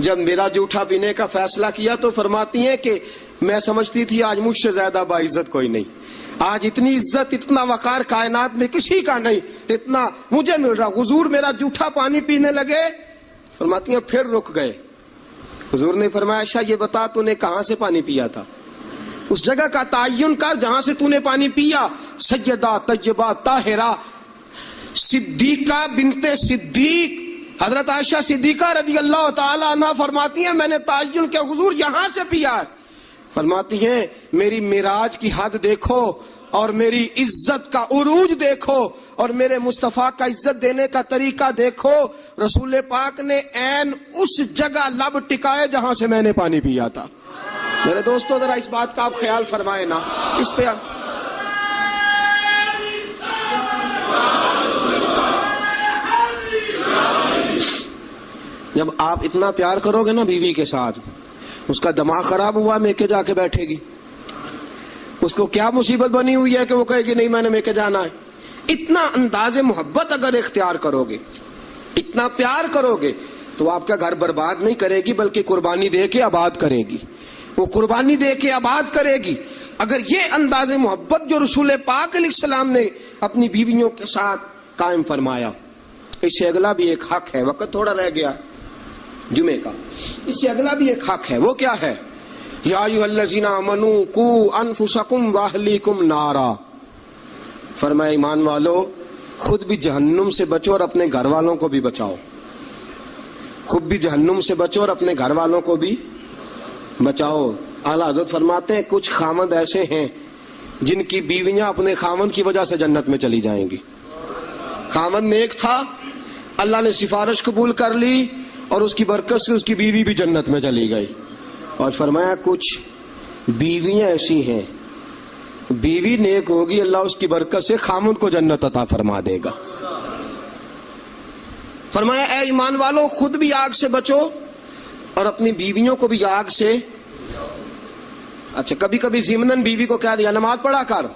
جب میرا جھوٹا پینے کا فیصلہ کیا تو فرماتی ہیں کہ میں سمجھتی تھی آج مجھ سے زیادہ باعزت کوئی نہیں، آج اتنی عزت اتنا وقار کائنات میں کسی کا نہیں اتنا مجھے مل رہا۔ حضور میرا جھوٹا پانی پینے لگے، فرماتی ہیں پھر رک گئے۔ حضور نے فرمایا اچھا یہ بتا تو نے کہاں سے پانی پیا تھا، اس جگہ کا تعین کر جہاں سے تو نے پانی پیا۔ سیدہ طیبہ طاہرہ صدیقہ بنت صدیق حضرت عائشہ صدیقہ رضی اللہ تعالی عنہ فرماتی ہیں میں نے تعین کیا حضور یہاں سے پیا ہے۔ فرماتی ہیں میری معراج کی حد دیکھو اور میری عزت کا عروج دیکھو اور میرے مصطفیٰ کا عزت دینے کا طریقہ دیکھو، رسول پاک نے عین اس جگہ لب ٹکائے جہاں سے میں نے پانی پیا تھا۔ میرے دوستو ذرا اس بات کا آپ خیال فرمائیں نا، اس پہ جب آپ اتنا پیار کرو گے نا بیوی کے ساتھ، اس کا دماغ خراب ہوا میکے جا کے بیٹھے گی، اس کو کیا مصیبت بنی ہوئی ہے کہ وہ کہے گی نہیں میں نے میکے جانا ہے۔ اتنا انداز محبت اگر اختیار کرو گے، اتنا پیار کرو گے تو آپ کا گھر برباد نہیں کرے گی بلکہ قربانی دے کے آباد کرے گی، وہ قربانی دے کے آباد کرے گی۔ اگر یہ انداز محبت جو رسول پاک علیہ السلام نے اپنی بیویوں کے ساتھ قائم فرمایا، اس سے اگلا بھی ایک حق ہے، وقت تھوڑا رہ گیا جمعے کا، اس سے اگلا بھی ایک حق ہے، وہ کیا ہے؟ یا ایھا الذین آمنوا قوا انفسکم واہلیکم نارا، فرمایا ایمان والو خود بھی جہنم سے بچو اور اپنے گھر والوں کو بھی بچاؤ، خود بھی جہنم سے بچو اور اپنے گھر والوں کو بھی بچاؤ۔ اعلیٰ حضرت فرماتے ہیں کچھ خامند ایسے ہیں جن کی بیویاں اپنے خامند کی وجہ سے جنت میں چلی جائیں گی۔ خامند نیک تھا، اللہ نے سفارش قبول کر لی اور اس کی برکت سے اس کی بیوی بھی جنت میں چلی گئی۔ اور فرمایا کچھ بیویاں ایسی ہیں بیوی نیک ہوگی اللہ اس کی برکت سے خامند کو جنت عطا فرما دے گا۔ فرمایا اے ایمان والو خود بھی آگ سے بچو اور اپنی بیویوں کو بھی آگ سے۔ اچھا کبھی کبھی ضمناً بیوی کو کہہ دیا نماز پڑھا کر،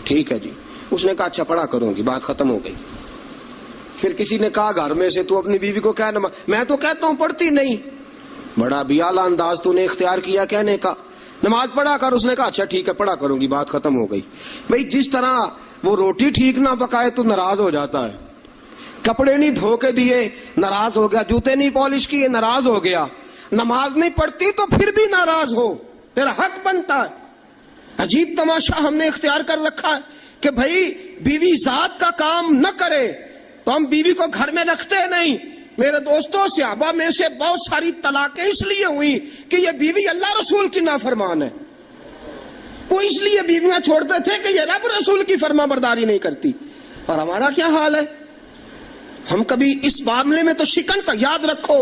ٹھیک ہے جی، اس نے کہا اچھا پڑھا کروں گی، بات ختم ہو گئی۔ پھر کسی نے کہا گھر میں سے تو اپنی بیوی کو کہہ نماز، میں تو کہتا ہوں پڑھتی نہیں، بڑا بھی اعلیٰ انداز تو نے اختیار کیا کہنے کا، نماز پڑھا کر، اس نے کہا اچھا ٹھیک ہے پڑھا کروں گی، بات ختم ہو گئی۔ بھئی جس طرح وہ روٹی ٹھیک نہ پکائے تو ناراض ہو جاتا ہے، کپڑے نہیں دھو کے دیے ناراض ہو گیا، جوتے نہیں پالش کیے ناراض ہو گیا، نماز نہیں پڑھتی تو پھر بھی ناراض ہو، تیرا حق بنتا ہے۔ عجیب تماشا ہم نے اختیار کر رکھا ہے کہ بھئی بیوی ذات کا کام نہ کرے تو ہم بیوی کو گھر میں رکھتے نہیں۔ میرے دوستوں صحابہ میں سے بہت ساری طلاقیں اس لیے ہوئی کہ یہ بیوی اللہ رسول کی نافرمان ہے، وہ اس لیے بیویاں چھوڑتے تھے کہ یہ رب رسول کی فرما برداری نہیں کرتی۔ اور ہمارا کیا حال ہے؟ ہم کبھی اس معاملے میں تو شکن تھا۔ یاد رکھو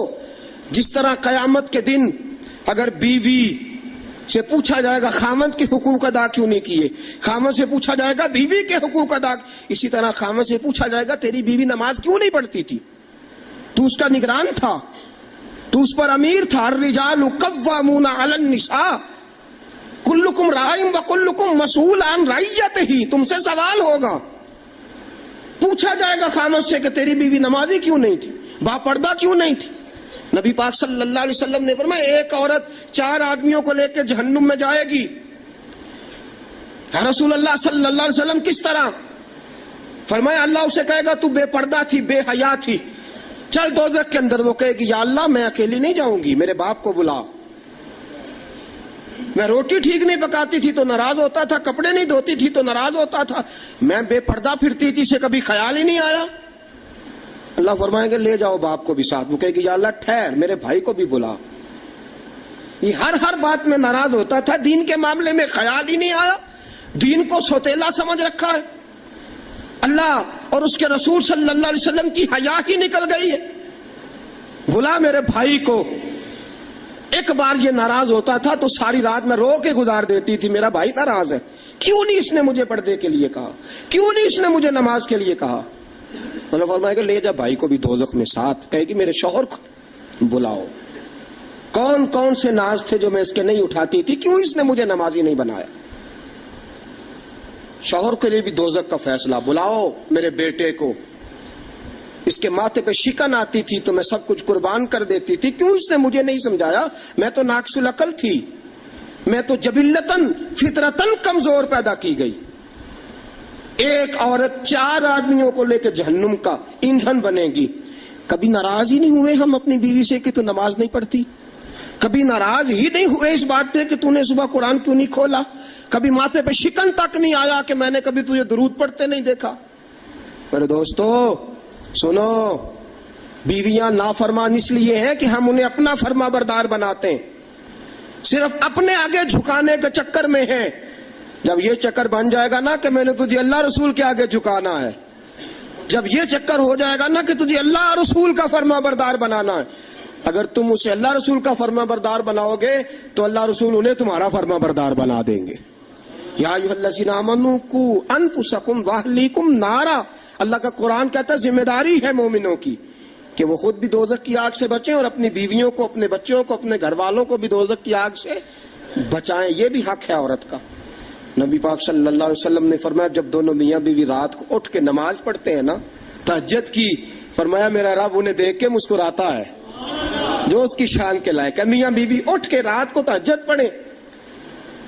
جس طرح قیامت کے دن اگر بیوی سے پوچھا جائے گا خامند کے حقوق ادا کیوں نہیں کیے، خامند سے پوچھا جائے گا بیوی کے حقوق ادا، اسی طرح خامند سے پوچھا جائے گا تیری بیوی نماز کیوں نہیں پڑھتی تھی، تو اس کا نگران تھا، تو اس پر امیر تھا۔ الرجال قوامون علی النساء کلکم راع وکلکم مسئول عن رعیتہ، تم سے سوال ہوگا، پوچھا جائے گا خامند سے کہ تیری بیوی نمازی کیوں نہیں تھی، با پردہ کیوں نہیں تھی۔ نبی پاک صلی اللہ علیہ وسلم نے فرمایا ایک عورت 4 آدمیوں کو لے کے جہنم میں جائے گی۔ رسول اللہ صلی اللہ علیہ وسلم کس طرح؟ فرمایا اللہ اسے کہے گا تو بے پردہ تھی، بے حیا تھی، چل دوزخ کے اندر۔ وہ کہے گی یا اللہ میں اکیلی نہیں جاؤں گی، میرے باپ کو بلا، میں روٹی ٹھیک نہیں پکاتی تھی تو ناراض ہوتا تھا، کپڑے نہیں دھوتی تھی تو ناراض ہوتا تھا، میں بے پردہ پھرتی تھی سے کبھی خیال ہی نہیں آیا۔ اللہ فرمائیں گے لے جاؤ باپ کو بھی ساتھ۔ وہ کہے گی یا اللہ ٹھہر میرے بھائی کو بھی بلا۔ یہ ہر بات میں ناراض ہوتا تھا، دین کے معاملے میں خیال ہی نہیں آیا، دین کو سوتیلا سمجھ رکھا ہے۔ اللہ اور اس کے رسول صلی اللہ علیہ وسلم کی حیا ہی نکل گئی ہے۔ بلا میرے بھائی کو۔ ایک بار یہ ناراض ہوتا تھا تو ساری رات میں رو کے گزار دیتی تھی، میرا بھائی ناراض ہے، کیوں نہیں اس نے مجھے پردے کے لیے کہا، کیوں نہیں اس نے مجھے نماز کے لیے کہا۔ اللہ فرمائے گا لے جا بھائی کو بھی دوزخ میں ساتھ۔ کہے گی میرے شوہر کو بلاؤ، کون کون سے ناز تھے جو میں اس کے نہیں اٹھاتی تھی، کیوں اس نے مجھے نمازی نہیں بنایا۔ شوہر کے لیے بھی دوزخ کا فیصلہ، بلاؤ میرے بیٹے کو، اس کے ماتھے پہ شکن آتی تھی تو میں سب کچھ قربان کر دیتی تھی. کیوں اس نے مجھے نہیں سمجھایا؟ میں تو ناقص العقل تھی، میں تو جبلتاً فطرتاً کمزور پیدا کی گئی. ایک عورت 4 آدمیوں کو لے کے جہنم کا ایندھن بنے گی. کبھی ناراض ہی نہیں ہوئے ہم اپنی بیوی سے کہ تو نماز نہیں پڑھتی؟ کبھی ناراض ہی نہیں ہوئے اس بات پہ کہ تو نے صبح قرآن کیوں نہیں کھولا؟ کبھی ماتھے پہ شکن تک نہیں آیا کہ میں نے کبھی تجھے درود پڑھتے نہیں دیکھا؟ میرے دوستو سنو، بیویاں نافرمان اس لیے ہیں کہ ہم انہیں اپنا فرما بردار بناتے ہیں، صرف اپنے آگے جھکانے کے چکر میں ہیں. جب یہ چکر بن جائے گا نا کہ میں نے تجھے اللہ رسول کے آگے جھکانا ہے، جب یہ چکر ہو جائے گا نا کہ تجھے اللہ رسول کا فرما بردار بنانا ہے، اگر تم اسے اللہ رسول کا فرما بردار بناؤ گے تو اللہ رسول انہیں تمہارا فرما بردار بنا دیں گے. یا ایھا الذین آمنوا قوا انفسکم واہلیکم نارا. اللہ کا قرآن کہتا ہے ذمہ داری ہے مومنوں کی کہ وہ خود بھی دوزخ کی آگ سے بچیں اور اپنی بیویوں کو، اپنے بچوں کو، اپنے گھر والوں کو بھی دوزخ کی آگ سے بچائیں. یہ بھی حق ہے عورت کا. نبی پاک صلی اللہ علیہ وسلم نے فرمایا جب دونوں میاں بیوی رات کو اٹھ کے نماز پڑھتے ہیں نا تہجد کی، فرمایا میرا رب انہیں دیکھ کے مسکراتا ہے جو اس کی شان کے لائق ہے. میاں بیوی اٹھ کے رات کو تہجد پڑھیں.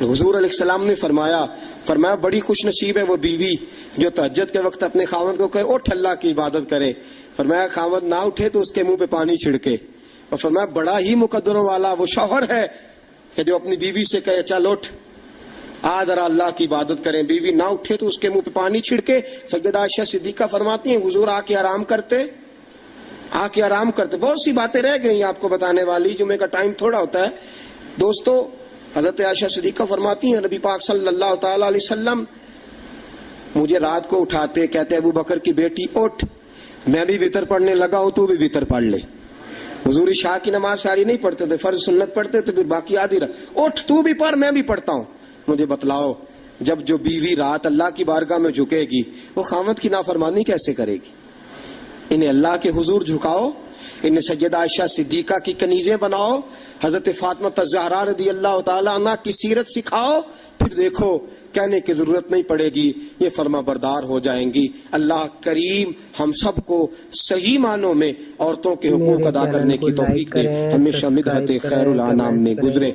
حضور علیہ السلام نے فرمایا بڑی خوش نصیب ہے وہ بیوی جو تہجد کے وقت اپنے خاوند کو کہے اٹھ اللہ کی عبادت کرے. فرمایا خاوند نہ اٹھے تو اس کے منہ پہ پانی چھڑکے. اور فرمایا بڑا ہی مقدروں والا وہ شوہر ہے کہ جو اپنی بیوی سے کہے چل اٹھ آج ذرا اللہ کی عبادت کریں. بیوی نہ اٹھے تو اس کے منہ پہ پانی چھڑکے. سیدہ عائشہ صدیقہ فرماتی ہیں حضور آ کے آرام کرتے. بہت سی باتیں رہ گئی آپ کو بتانے والی، جمعے کا ٹائم تھوڑا ہوتا ہے دوستو. حضرت عائشہ صدیقہ فرماتی ہیں نبی پاک صلی اللہ تعالی علیہ وسلم مجھے رات کو اٹھاتے، کہتے ابو بکر کی بیٹی اٹھ، میں بھی وتر پڑھنے لگا ہوں تو بھی وتر پڑھ لے. حضور عشاء کی نماز ساری نہیں پڑھتے تھے، فرض سنت پڑھتے تھے، پھر باقی آدھی رات اٹھ تو بھی پڑھ میں بھی پڑھتا ہوں. مجھے بتلاؤ جب جو بیوی رات اللہ کی بارگاہ میں جھکے گی وہ خاوند کی نافرمانی کیسے کرے گی؟ انہیں اللہ کے حضور جھکاؤ، انہیں سیدہ عائشہ صدیقہ کی کنیزیں بناؤ، حضرت فاطمہ الزہرا رضی اللہ تعالی عنہ کی سیرت سکھاؤ، پھر دیکھو کہنے کی ضرورت نہیں پڑے گی، یہ فرما بردار ہو جائیں گی. اللہ کریم ہم سب کو صحیح معنوں میں عورتوں کے حقوق ادا کرنے کی توفیق دے. ہمیشہ مدحت خیر الانام نے گزرے.